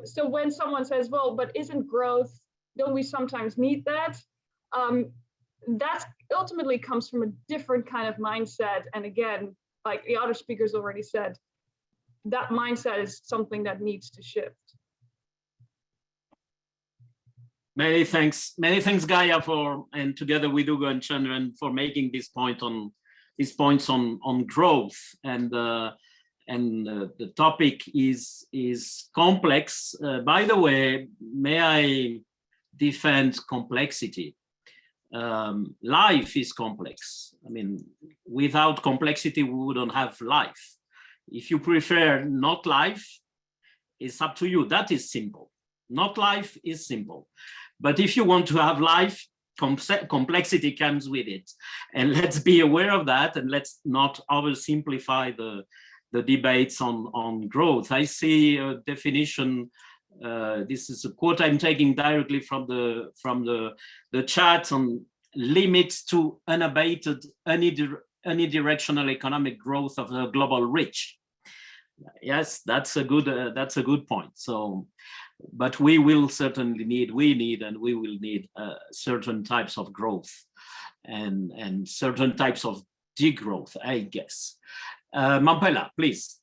So when someone says, well, but isn't growth, don't we sometimes need that? That ultimately comes from a different kind of mindset. And again, like the other speakers already said, that mindset is something that needs to shift. Many thanks, Gaya, and together with Ugo and Chandran for making these points on growth, and the topic is complex. By the way, may I defend complexity? Life is complex. I mean, without complexity, we wouldn't have life. If you prefer not life, it's up to you. That is simple. Not life is simple. But if you want to have life, complexity comes with it. And let's be aware of that, and let's not oversimplify the debates on growth. I see a definition. This is a quote I'm taking directly from the chat on limits to unabated unidirectional economic growth of the global rich. Yes, that's a good point. So, but we will certainly need, and we will need certain types of growth and certain types of degrowth, I guess. Mamphela, please.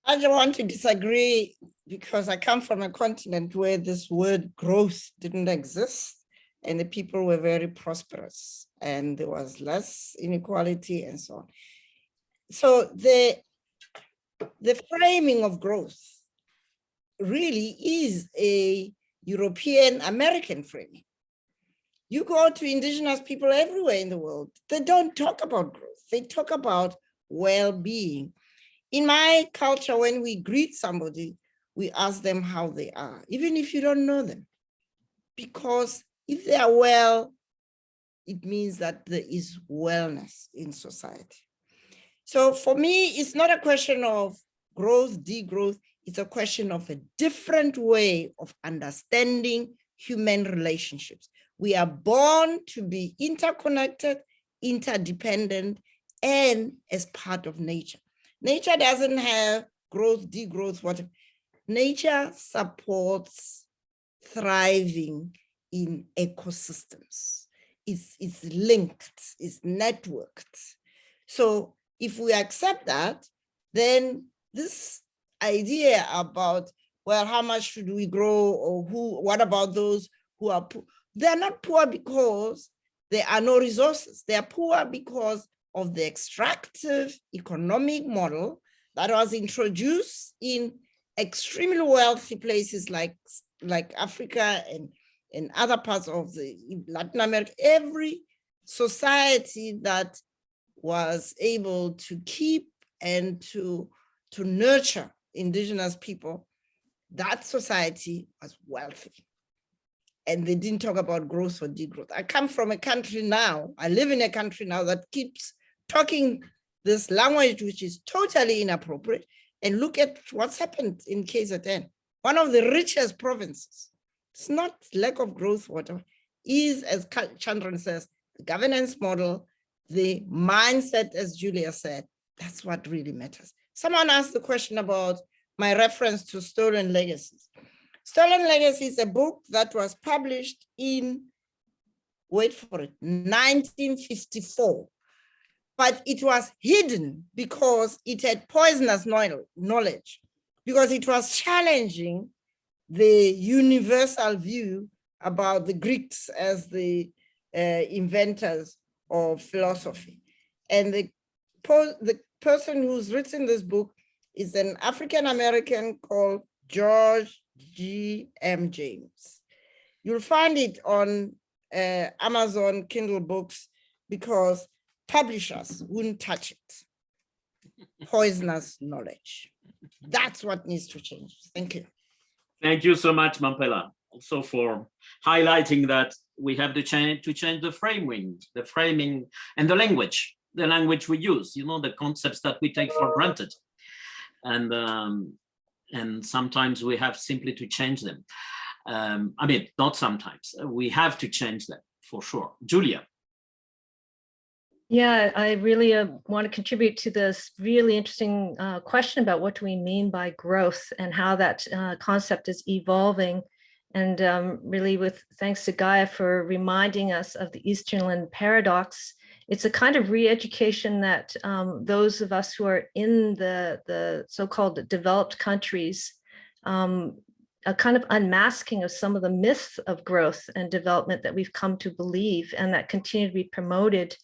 I don't want to disagree because I come from a continent where this word growth didn't exist and the people were very prosperous and there was less inequality and so on. So the framing of growth really is a European American framing. You go to indigenous people everywhere in the world, they don't talk about growth, they talk about well-being. In my culture, when we greet somebody, we ask them how they are, even if you don't know them. Because if they are well, it means that there is wellness in society. So for me, it's not a question of growth, degrowth, it's a question of a different way of understanding human relationships. We are born to be interconnected, interdependent, and as part of nature. Nature doesn't have growth, degrowth, whatever. Nature supports thriving in ecosystems. It's linked, it's networked. So if we accept that, then this idea about, well, how much should we grow, or what about those who are poor? They're not poor because there are no resources. They are poor because of the extractive economic model that was introduced in extremely wealthy places like Africa and in other parts of the Latin America, every society that was able to keep and to nurture indigenous people, that society was wealthy. And they didn't talk about growth or degrowth. I come from a country now, I live in a country now that keeps talking this language, which is totally inappropriate. And look at what's happened in KZN. One of the richest provinces. It's not lack of growth, whatever, is, as Chandran says, the governance model, the mindset, as Julia said, that's what really matters. Someone asked the question about my reference to Stolen Legacies. Stolen Legacy is a book that was published in, wait for it, 1954. But it was hidden because it had poisonous knowledge, because it was challenging the universal view about the Greeks as the inventors of philosophy. And the person who's written this book is an African-American called George G.M. James. You'll find it on Amazon Kindle books because publishers wouldn't touch it. Poisonous knowledge. That's what needs to change. Thank you. Thank you so much, Mamphela, also for highlighting that we have to change the framing and the language we use, you know, the concepts that we take for granted. And sometimes we have simply to change them. I mean, not sometimes, we have to change them for sure. Julia. Yeah, I really want to contribute to this really interesting question about what do we mean by growth and how that concept is evolving. And really with thanks to Gaya for reminding us of the Easterland paradox. It's a kind of re-education that those of us who are in the so-called developed countries, a kind of unmasking of some of the myths of growth and development that we've come to believe and that continue to be promoted.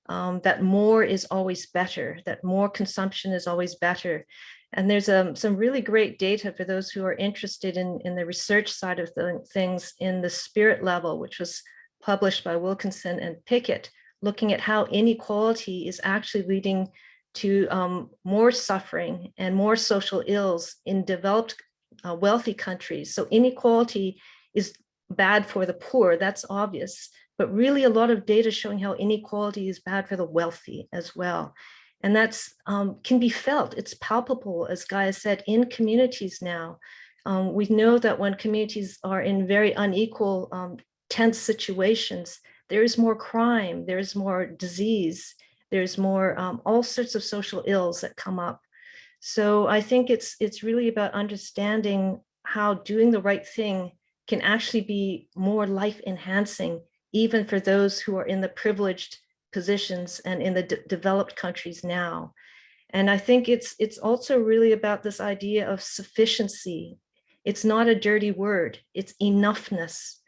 That more is always better, that more consumption is always better. And there's some really great data for those who are interested in the research side of things in the spirit level, which was published by Wilkinson and Pickett, looking at how inequality is actually leading to more suffering and more social ills in developed wealthy countries. So inequality is bad for the poor, that's obvious. But really a lot of data showing how inequality is bad for the wealthy as well. And that's can be felt, it's palpable, as Gaya said, in communities now. We know that when communities are in very unequal, tense situations, there is more crime, there's more disease, there's more all sorts of social ills that come up. So I think it's really about understanding how doing the right thing can actually be more life enhancing, even for those who are in the privileged positions and in the developed countries now. And I think it's also really about this idea of sufficiency. It's not a dirty word, it's enoughness.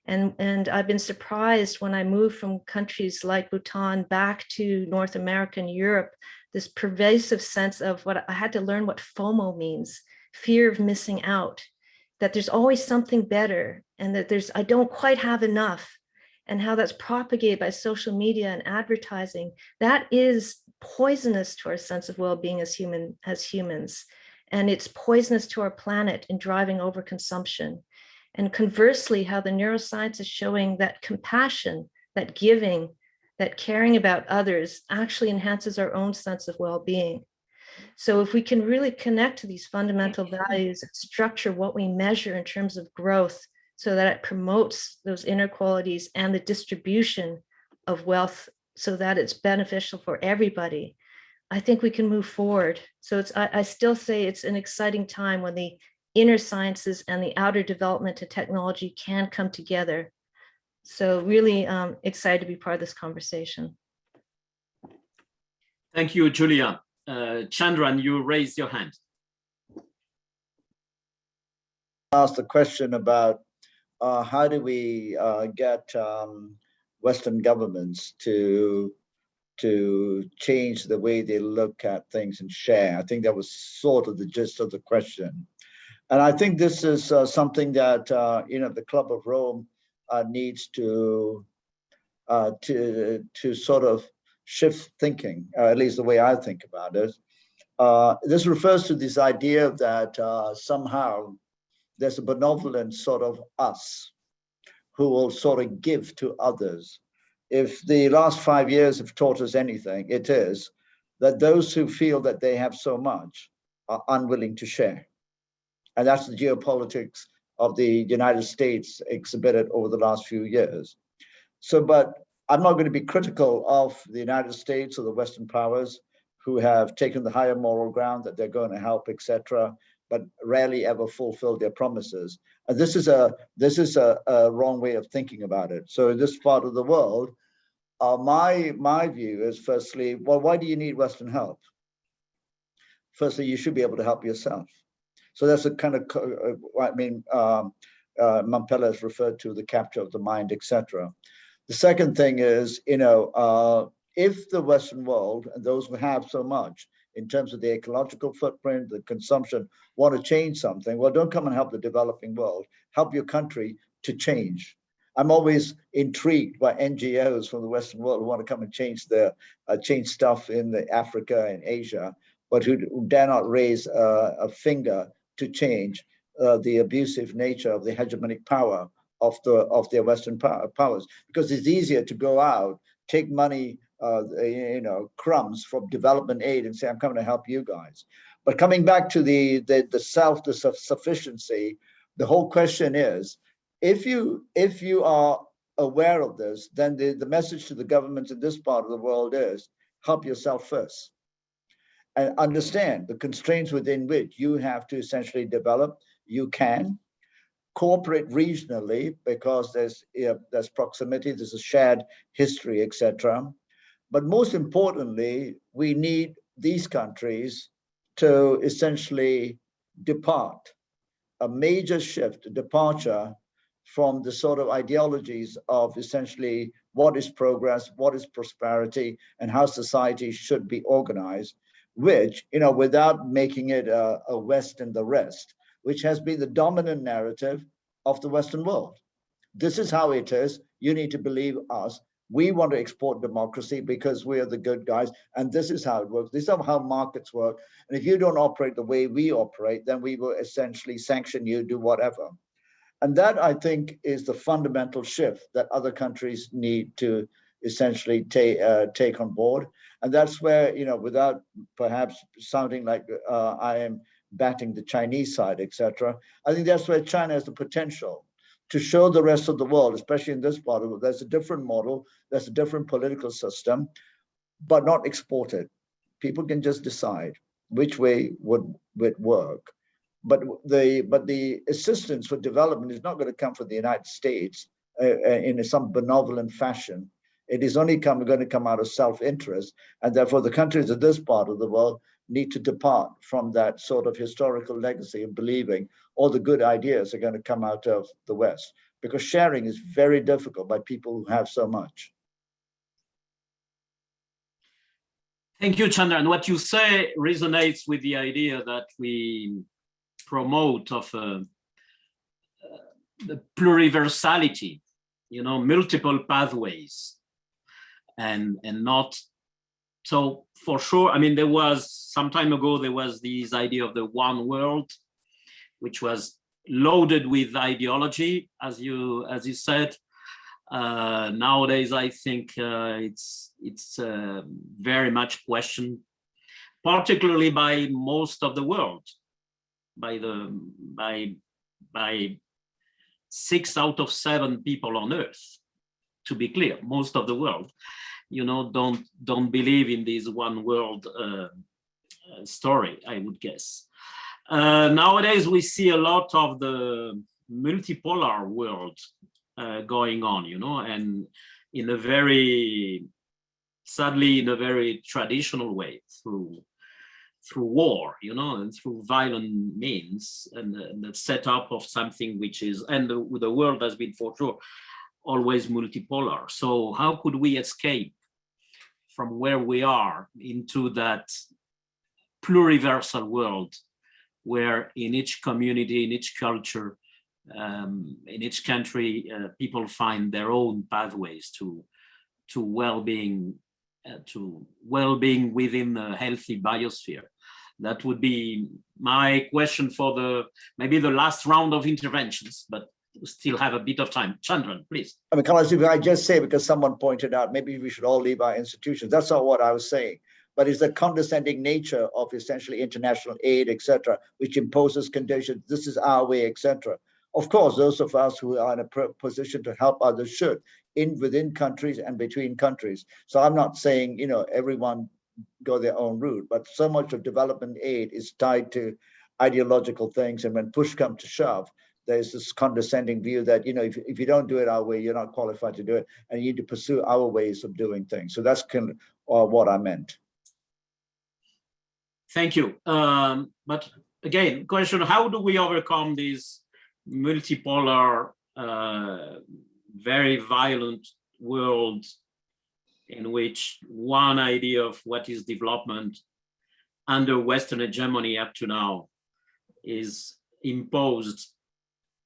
And I've been surprised when I moved from countries like Bhutan back to North America and Europe, this pervasive sense of what I had to learn what FOMO means, fear of missing out, that there's always something better and that I don't quite have enough. And how that's propagated by social media and advertising, that is poisonous to our sense of well-being as humans. And it's poisonous to our planet in driving overconsumption. And conversely, how the neuroscience is showing that compassion, that giving, that caring about others actually enhances our own sense of well-being. So if we can really connect to these fundamental values and structure what we measure in terms of growth, so that it promotes those inequalities and the distribution of wealth so that it's beneficial for everybody, I think we can move forward. So I still say it's an exciting time when the inner sciences and the outer development of technology can come together. So really excited to be part of this conversation. Thank you, Julia. Chandran, you raised your hand. Asked the question about how do we get Western governments to change the way they look at things and share? I think that was sort of the gist of the question. And I think this is something that the Club of Rome needs to sort of shift thinking, at least the way I think about it. This refers to this idea that somehow there's a benevolent sort of us who will sort of give to others. If the last 5 years have taught us anything, it is that those who feel that they have so much are unwilling to share. And that's the geopolitics of the United States exhibited over the last few years. So, but I'm not going to be critical of the United States or the Western powers who have taken the higher moral ground that they're going to help, etc., but rarely ever fulfill their promises. And this is a wrong way of thinking about it. So in this part of the world, my view is, firstly, well, why do you need Western help? Firstly, you should be able to help yourself. So that's a kind of, Mamphela has referred to the capture of the mind, etc. The second thing is, if the Western world and those who have so much in terms of the ecological footprint, the consumption, want to change something, well, don't come and help the developing world. Help your country to change. I'm always intrigued by NGOs from the Western world who want to come and change stuff in Africa and Asia, but who dare not raise a finger to change the abusive nature of the hegemonic power of their Western powers, because it's easier to go out, take money, crumbs from development aid and say, I'm coming to help you guys. But coming back to the self-sufficiency, the whole question is, if you are aware of this, then the message to the governments in this part of the world is, help yourself first. And understand the constraints within which you have to essentially develop. You can cooperate regionally because there's proximity, there's a shared history, etc. But most importantly, we need these countries to essentially depart, a major shift, a departure from the sort of ideologies of essentially what is progress, what is prosperity, and how society should be organized, which, without making it a West and the rest, which has been the dominant narrative of the Western world. This is how it is. You need to believe us. We want to export democracy because we are the good guys, and this is how it works. This is how markets work. And if you don't operate the way we operate, then we will essentially sanction you, do whatever. And that, I think, is the fundamental shift that other countries need to essentially take on board. And that's where, without perhaps sounding like I am batting the Chinese side, etc., I think that's where China has the potential to show the rest of the world, especially in this part of it, there's a different model, there's a different political system, but not exported. People can just decide which way would work. But the assistance for development is not going to come from the United States in some benevolent fashion. It is only going to come out of self-interest, and therefore the countries of this part of the world need to depart from that sort of historical legacy of believing all the good ideas are going to come out of the West, because sharing is very difficult by people who have so much. Thank you, Chandran. What you say resonates with the idea that we promote of the pluriversality, multiple pathways, and not. So for sure, there was some time ago, there was this idea of the one world, which was loaded with ideology, as you said. Nowadays, I think it's very much questioned, particularly by most of the world, by 6 out of 7 people on Earth. To be clear, most of the world, don't believe in this one world story, I would guess. Nowadays, we see a lot of the multipolar world going on, and sadly, in a very traditional way, through war, and through violent means, and the setup of something which is, and the world has been for sure always multipolar. So how could we escape from where we are into that pluriversal world where in each community, in each culture, in each country, people find their own pathways to well-being, within a healthy biosphere. That would be my question for maybe the last round of interventions, but we still have a bit of time. Chandran, please. I mean, Carlos, if I just say, because someone pointed out, maybe we should all leave our institutions. That's not what I was saying. But it's the condescending nature of essentially international aid, etc., which imposes conditions. This is our way, etc. Of course, those of us who are in a position to help others should, within countries and between countries. So I'm not saying, everyone go their own route, but so much of development aid is tied to ideological things. And when push comes to shove, there's this condescending view that, if you don't do it our way, you're not qualified to do it, and you need to pursue our ways of doing things. So that's kind of what I meant. Thank you. But again, question, how do we overcome these multipolar, very violent world in which one idea of what is development under Western hegemony up to now is imposed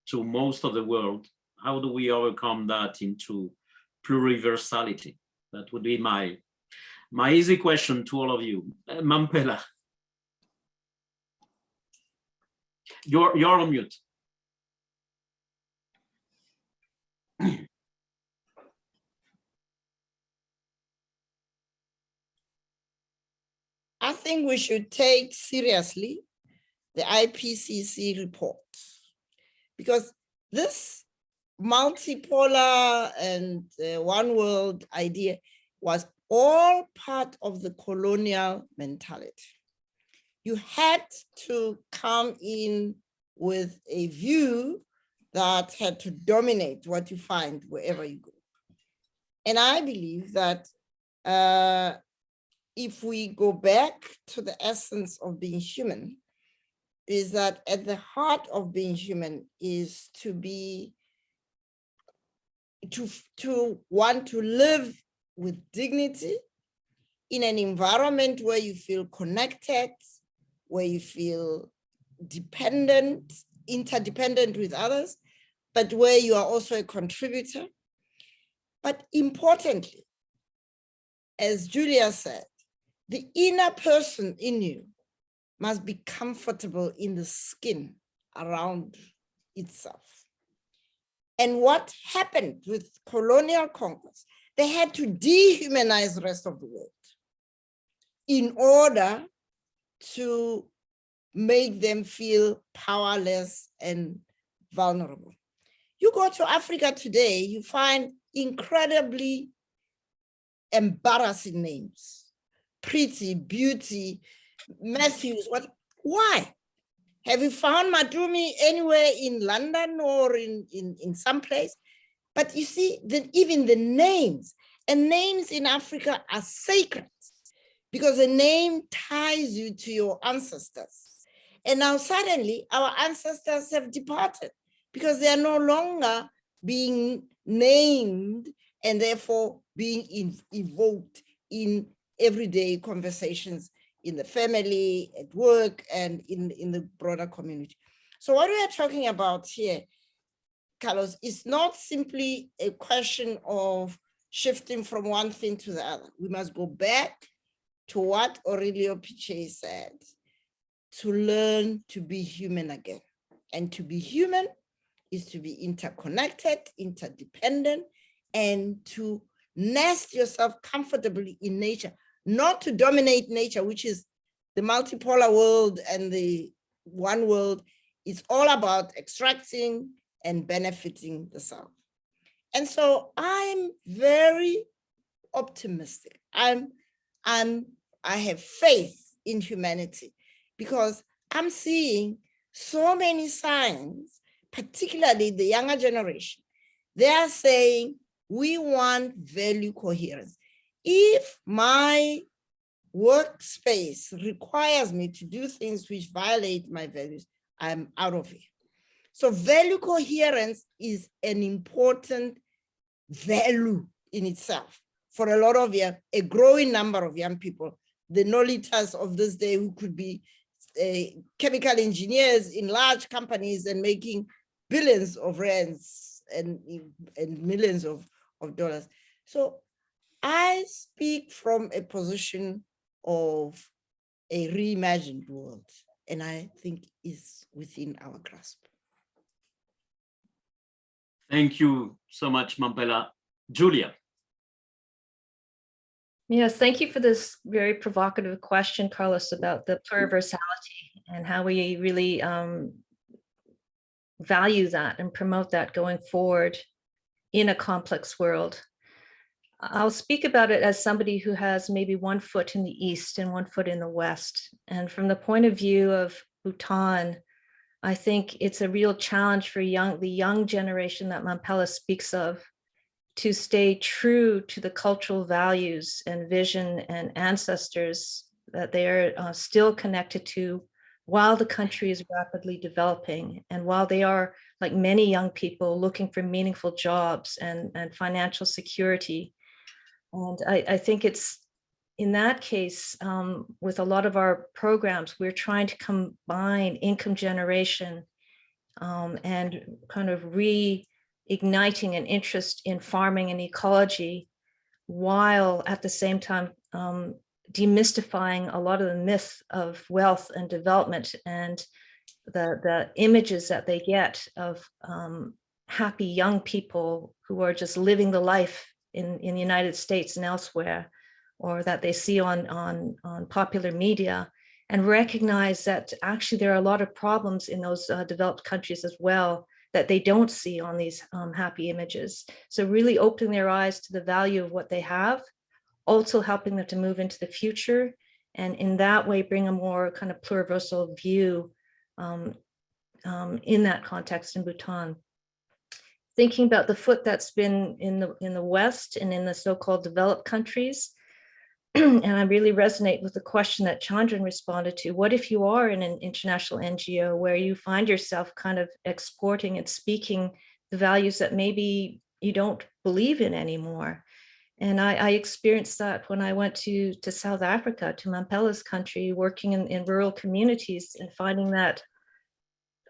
to most of the world? How do we overcome that into pluriversality? That would be my easy question to all of you. Mamphela, you're on mute. I think we should take seriously the IPCC report, because this multipolar and one world idea was all part of the colonial mentality. You had to come in with a view that had to dominate what you find wherever you go. And I believe that if we go back to the essence of being human, is that at the heart of being human is to want to live with dignity in an environment where you feel connected, where you feel dependent, interdependent with others, but where you are also a contributor. But importantly, as Julia said, the inner person in you must be comfortable in the skin around itself. And what happened with colonial conquest, they had to dehumanize the rest of the world in order to make them feel powerless and vulnerable. You go to Africa today, you find incredibly embarrassing names. Pretty, Beauty, Matthews, what? Why? Have you found Matumi anywhere in London or in some place? But you see that even the names, and names in Africa are sacred because a name ties you to your ancestors. And now suddenly our ancestors have departed because they are no longer being named and therefore being evoked in everyday conversations in the family, at work, and in the broader community. So what we are talking about here, Carlos, is not simply a question of shifting from one thing to the other. We must go back to what Aurelio Piche said, to learn to be human again. And to be human is to be interconnected, interdependent, and to nest yourself comfortably in nature, not to dominate nature, which is the multipolar world and the one world. It's all about extracting and benefiting the self. And so I'm very optimistic. I have faith in humanity because I'm seeing so many signs, particularly the younger generation. They are saying, we want value coherence. If my workspace requires me to do things which violate my values, I'm out of here. So value coherence is an important value in itself for a lot of a growing number of young people, the Nolitas of this day who could be chemical engineers in large companies and making billions of rands and millions of dollars. So I speak from a position of a reimagined world, and I think is within our grasp. Thank you so much, Mamphela. Julia. Yes, thank you for this very provocative question, Carlos, about the pluriversality and how we really value that and promote that going forward in a complex world. I'll speak about it as somebody who has maybe one foot in the East and one foot in the West. And from the point of view of Bhutan, I think it's a real challenge for the young generation that Mamphela speaks of to stay true to the cultural values and vision and ancestors that they are still connected to while the country is rapidly developing and while they are, like many young people, looking for meaningful jobs and financial security. And I think it's in that case, with a lot of our programs, we're trying to combine income generation and kind of reigniting an interest in farming and ecology, while at the same time demystifying a lot of the myth of wealth and development and the images that they get of happy young people who are just living the life in the United States and elsewhere, or that they see on popular media, and recognize that actually there are a lot of problems in those developed countries as well that they don't see on these happy images. So really opening their eyes to the value of what they have, also helping them to move into the future, and in that way bring a more kind of pluriversal view in that context in Bhutan. Thinking about the foot that's been in the West and in the so-called developed countries, and I really resonate with the question that Chandran responded to. What if you are in an international NGO where you find yourself kind of exporting and speaking the values that maybe you don't believe in anymore? And I experienced that when I went to South Africa, to Mamphela's country, working in rural communities and finding that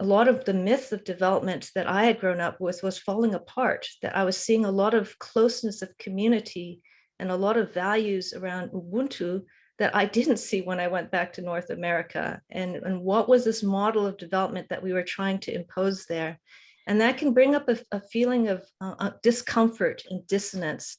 a lot of the myth of development that I had grown up with was falling apart, that I was seeing a lot of closeness of community and a lot of values around Ubuntu that I didn't see when I went back to North America. And what was this model of development that we were trying to impose there? And that can bring up a feeling of discomfort and dissonance.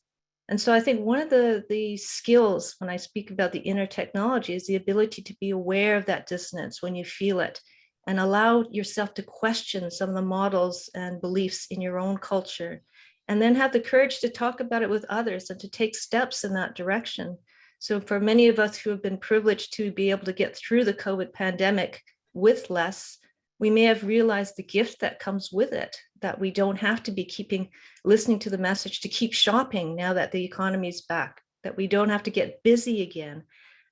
And so I think one of the skills when I speak about the inner technology is the ability to be aware of that dissonance when you feel it, and allow yourself to question some of the models and beliefs in your own culture, and then have the courage to talk about it with others and to take steps in that direction. So for many of us who have been privileged to be able to get through the COVID pandemic with less, we may have realized the gift that comes with it, that we don't have to be listening to the message to keep shopping now that the economy is back, that we don't have to get busy again,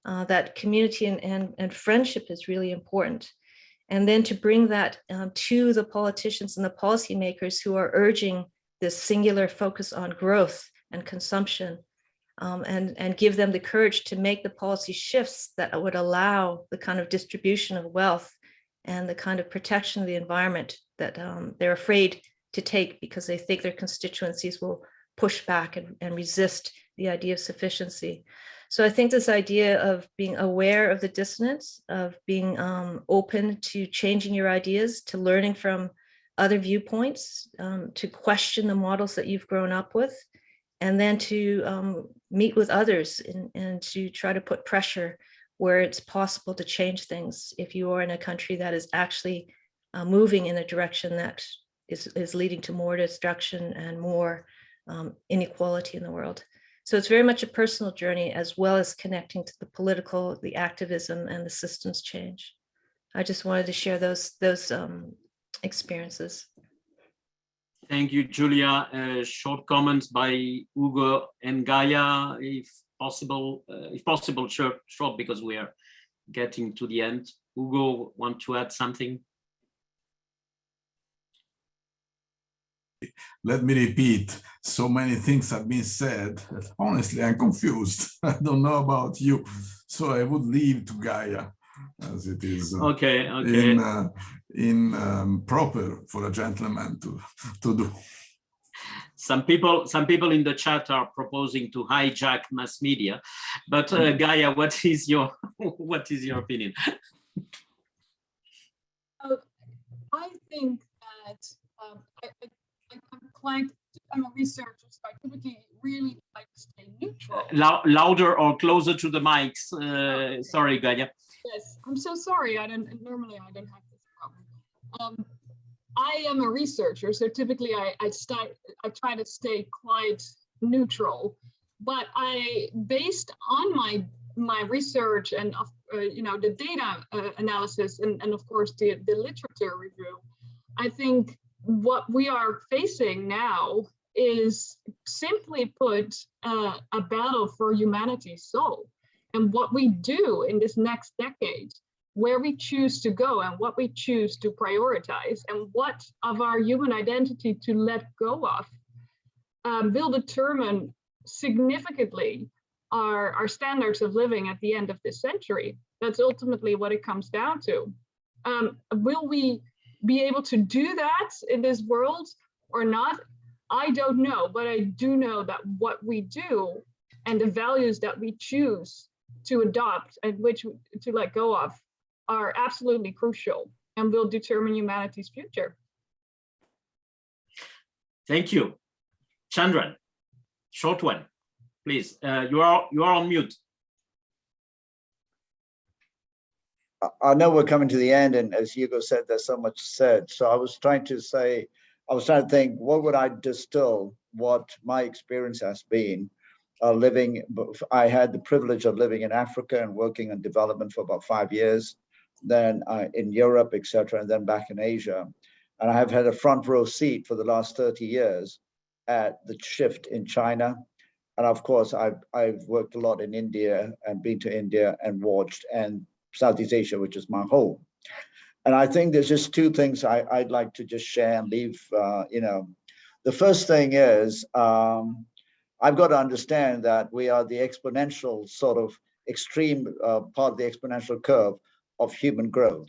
that community and friendship is really important. And then to bring that to the politicians and the policymakers who are urging this singular focus on growth and consumption, and give them the courage to make the policy shifts that would allow the kind of distribution of wealth and the kind of protection of the environment that they're afraid to take because they think their constituencies will push back and resist the idea of sufficiency. So I think this idea of being aware of the dissonance, of being open to changing your ideas, to learning from other viewpoints, to question the models that you've grown up with, and then to meet with others and to try to put pressure where it's possible to change things if you are in a country that is actually moving in a direction that is leading to more destruction and more inequality in the world. So it's very much a personal journey as well as connecting to the political, the activism, and the systems change. I just wanted to share those experiences. Thank you, Julia. Short comments by Ugo and Gaya, if possible, short because we are getting to the end. Ugo, want to add something? Let me repeat, so many things have been said that honestly I'm confused. I don't know about you, so I would leave to Gaya. as it is Okay. proper for a gentleman to do. Some people in the chat are proposing to hijack mass media, but Gaya, what is your opinion? I think that I'm a researcher, so I typically really like to stay neutral. Louder or closer to the mics. Sorry, Gaya. Yes, I'm so sorry. Normally I don't have this problem. I am a researcher, so typically I try to stay quite neutral, but based on my research and the data analysis and of course the literature review, I think what we are facing now is, simply put, a battle for humanity's soul. And what we do in this next decade, where we choose to go and what we choose to prioritize and what of our human identity to let go of, will determine significantly our standards of living at the end of this century. That's ultimately what it comes down to. Will we be able to do that in this world or not? I don't know, but I do know that what we do and the values that we choose to adopt and which to let go of are absolutely crucial and will determine humanity's future. Thank you. Chandran, short one, please. You are on mute. I know we're coming to the end, and as Ugo said, there's so much said. So I was trying to think, what would I distill what my experience has been living. I had the privilege of living in Africa and working on development for about 5 years, then in Europe, etc., and then back in Asia. And I have had a front row seat for the last 30 years at the shift in China. And of course, I've worked a lot in India and been to India and watched, and Southeast Asia, which is my home. And I think there's just two things I'd like to just share and leave. The first thing is, I've got to understand that we are the exponential sort of extreme part of the exponential curve of human growth.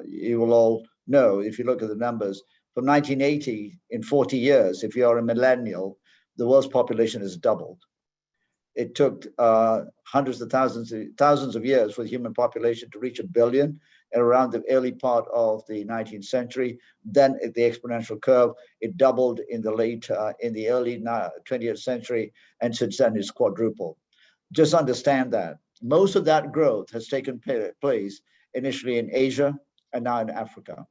You will all know, if you look at the numbers, from 1980, in 40 years, if you're a millennial, the world's population has doubled. It took hundreds of thousands of years for the human population to reach 1 billion, and around the early part of the 19th century. Then at the exponential curve, it doubled in the early 20th century, and since then it's quadrupled. Just understand that most of that growth has taken place initially in Asia and now in Africa.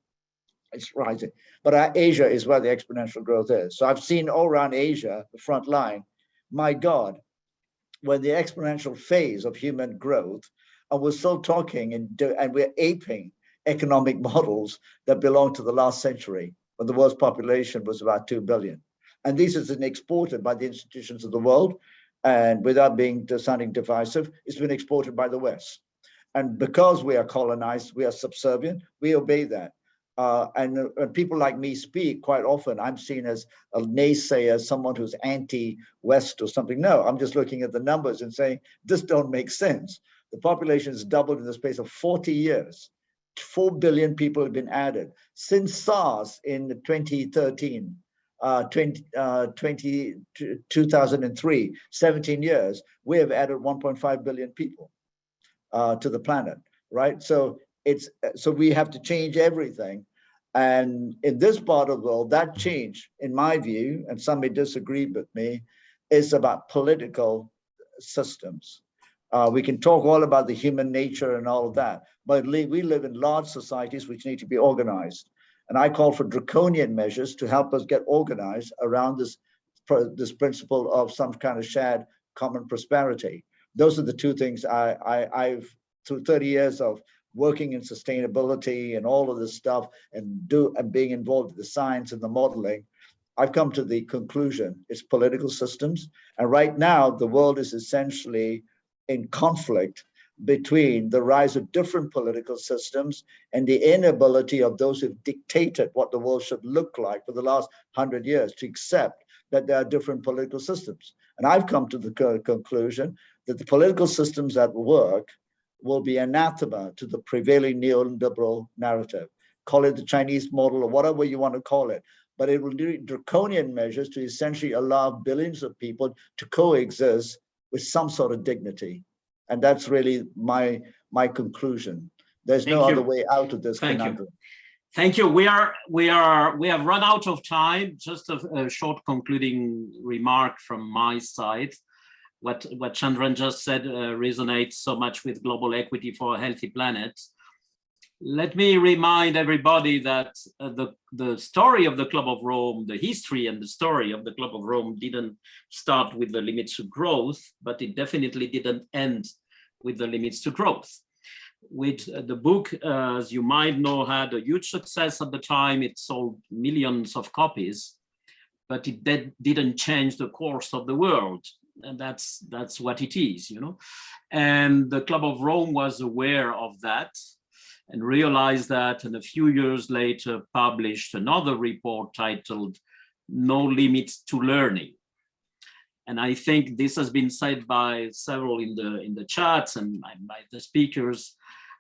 It's rising, but Asia is where the exponential growth is. So I've seen all around Asia, the front line, my God, when the exponential phase of human growth, and we're still talking and we're aping economic models that belong to the last century, when the world's population was about 2 billion. And these have been exported by the institutions of the world, and without sounding divisive, it's been exported by the West. And because we are colonized, we are subservient, we obey that. And when people like me speak, quite often I'm seen as a naysayer, someone who's anti-West or something. No, I'm just looking at the numbers and saying, this don't make sense. The population has doubled in the space of 40 years. 4 billion people have been added. Since SARS in 2013, 2003, 17 years, we have added 1.5 billion people to the planet, right? So we have to change everything. And in this part of the world, that change, in my view, and some may disagree with me, is about political systems. We can talk all about the human nature and all of that, but we live in large societies which need to be organized. And I call for draconian measures to help us get organized around this principle of some kind of shared common prosperity. Those are the two things I've, through 30 years of working in sustainability and all of this stuff, and being involved in the science and the modeling, I've come to the conclusion it's political systems. And right now, the world is essentially in conflict between the rise of different political systems and the inability of those who've dictated what the world should look like for the last 100 years to accept that there are different political systems. And I've come to the conclusion that the political systems that work will be anathema to the prevailing neoliberal narrative. Call it the Chinese model or whatever you want to call it, but it will do draconian measures to essentially allow billions of people to coexist with some sort of dignity. And that's really my conclusion. There's no other way out of this conundrum. Thank you. We have run out of time. Just a short concluding remark from my side. What Chandran just said resonates so much with global equity for a healthy planet. Let me remind everybody that the story of the Club of Rome, the history and the story of the Club of Rome didn't start with the limits to growth, but it definitely didn't end with the limits to growth. Which the book, as you might know, had a huge success at the time. It sold millions of copies, but it didn't change the course of the world. And that's what it is, you know. And the Club of Rome was aware of that and realized that, and a few years later published another report titled No Limits to Learning. And I think this has been said by several in the chats and by the speakers.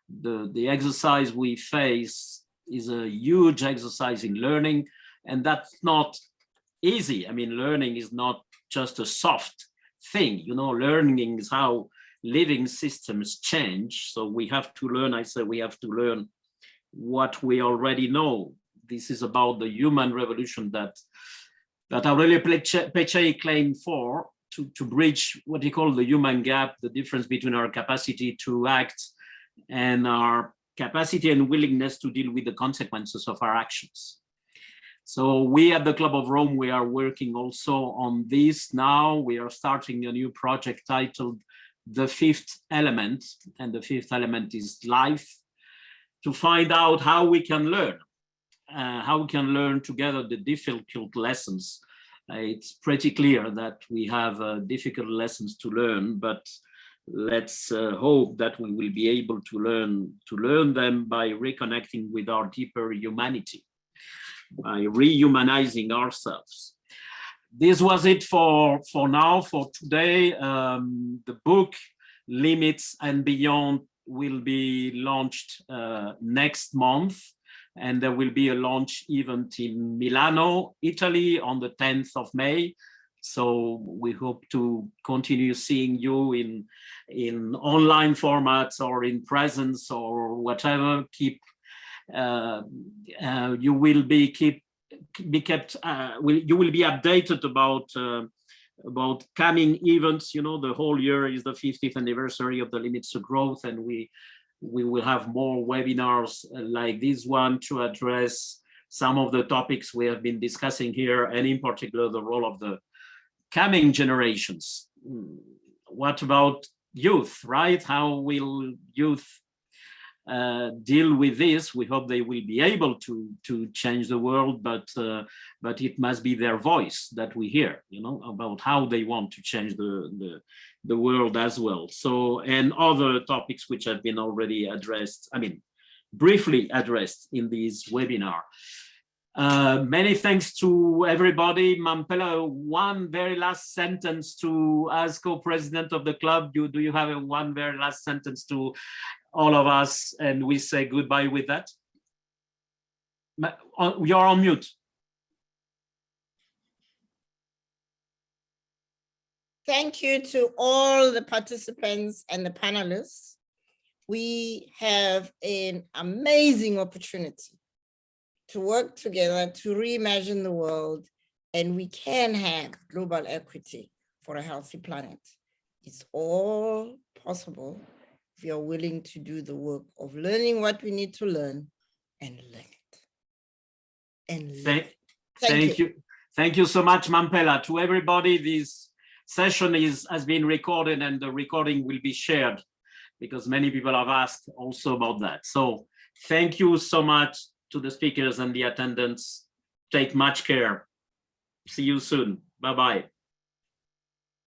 The exercise we face is a huge exercise in learning, and that's not easy. I mean, learning is not just a soft thing, you know. Learning is how living systems change. So we have to learn, I say we have to learn what we already know. This is about the human revolution that Aurelio Peccei claimed for, to bridge what he called the human gap, the difference between our capacity to act and our capacity and willingness to deal with the consequences of our actions. So we at the Club of Rome, we are working also on this now. We are starting a new project titled The Fifth Element, and the fifth element is life, to find out how we can learn together the difficult lessons. It's pretty clear that we have difficult lessons to learn, but let's hope that we will be able to learn them by reconnecting with our deeper humanity, by rehumanizing ourselves. This was it for now, for today. The book Limits and Beyond will be launched next month, and there will be a launch event in Milano, Italy on the 10th of May. So we hope to continue seeing you in online formats or in presence or whatever. You will be updated about coming events. You know, the whole year is the 50th anniversary of the Limits to Growth, and we will have more webinars like this one to address some of the topics we have been discussing here, and in particular the role of the coming generations. What about youth, right? How will youth deal with this? We hope they will be able to change the world, but it must be their voice that we hear, you know, about how they want to change the world as well. So, and other topics which have been already addressed, I mean, briefly addressed in this webinar. Many thanks to everybody. Mamphela, one very last sentence to as co-president of the club. Do you have one very last sentence to all of us, and we say goodbye with that? You're on mute. Thank you to all the participants and the panelists. We have an amazing opportunity to work together to reimagine the world, and we can have global equity for a healthy planet. It's all possible if you're willing to do the work of learning what we need to learn and learn it. And thank you. Thank you so much, Mamphela. To everybody, this session has been recorded, and the recording will be shared because many people have asked also about that. So thank you so much to the speakers and the attendants. Take much care. See you soon. Bye-bye.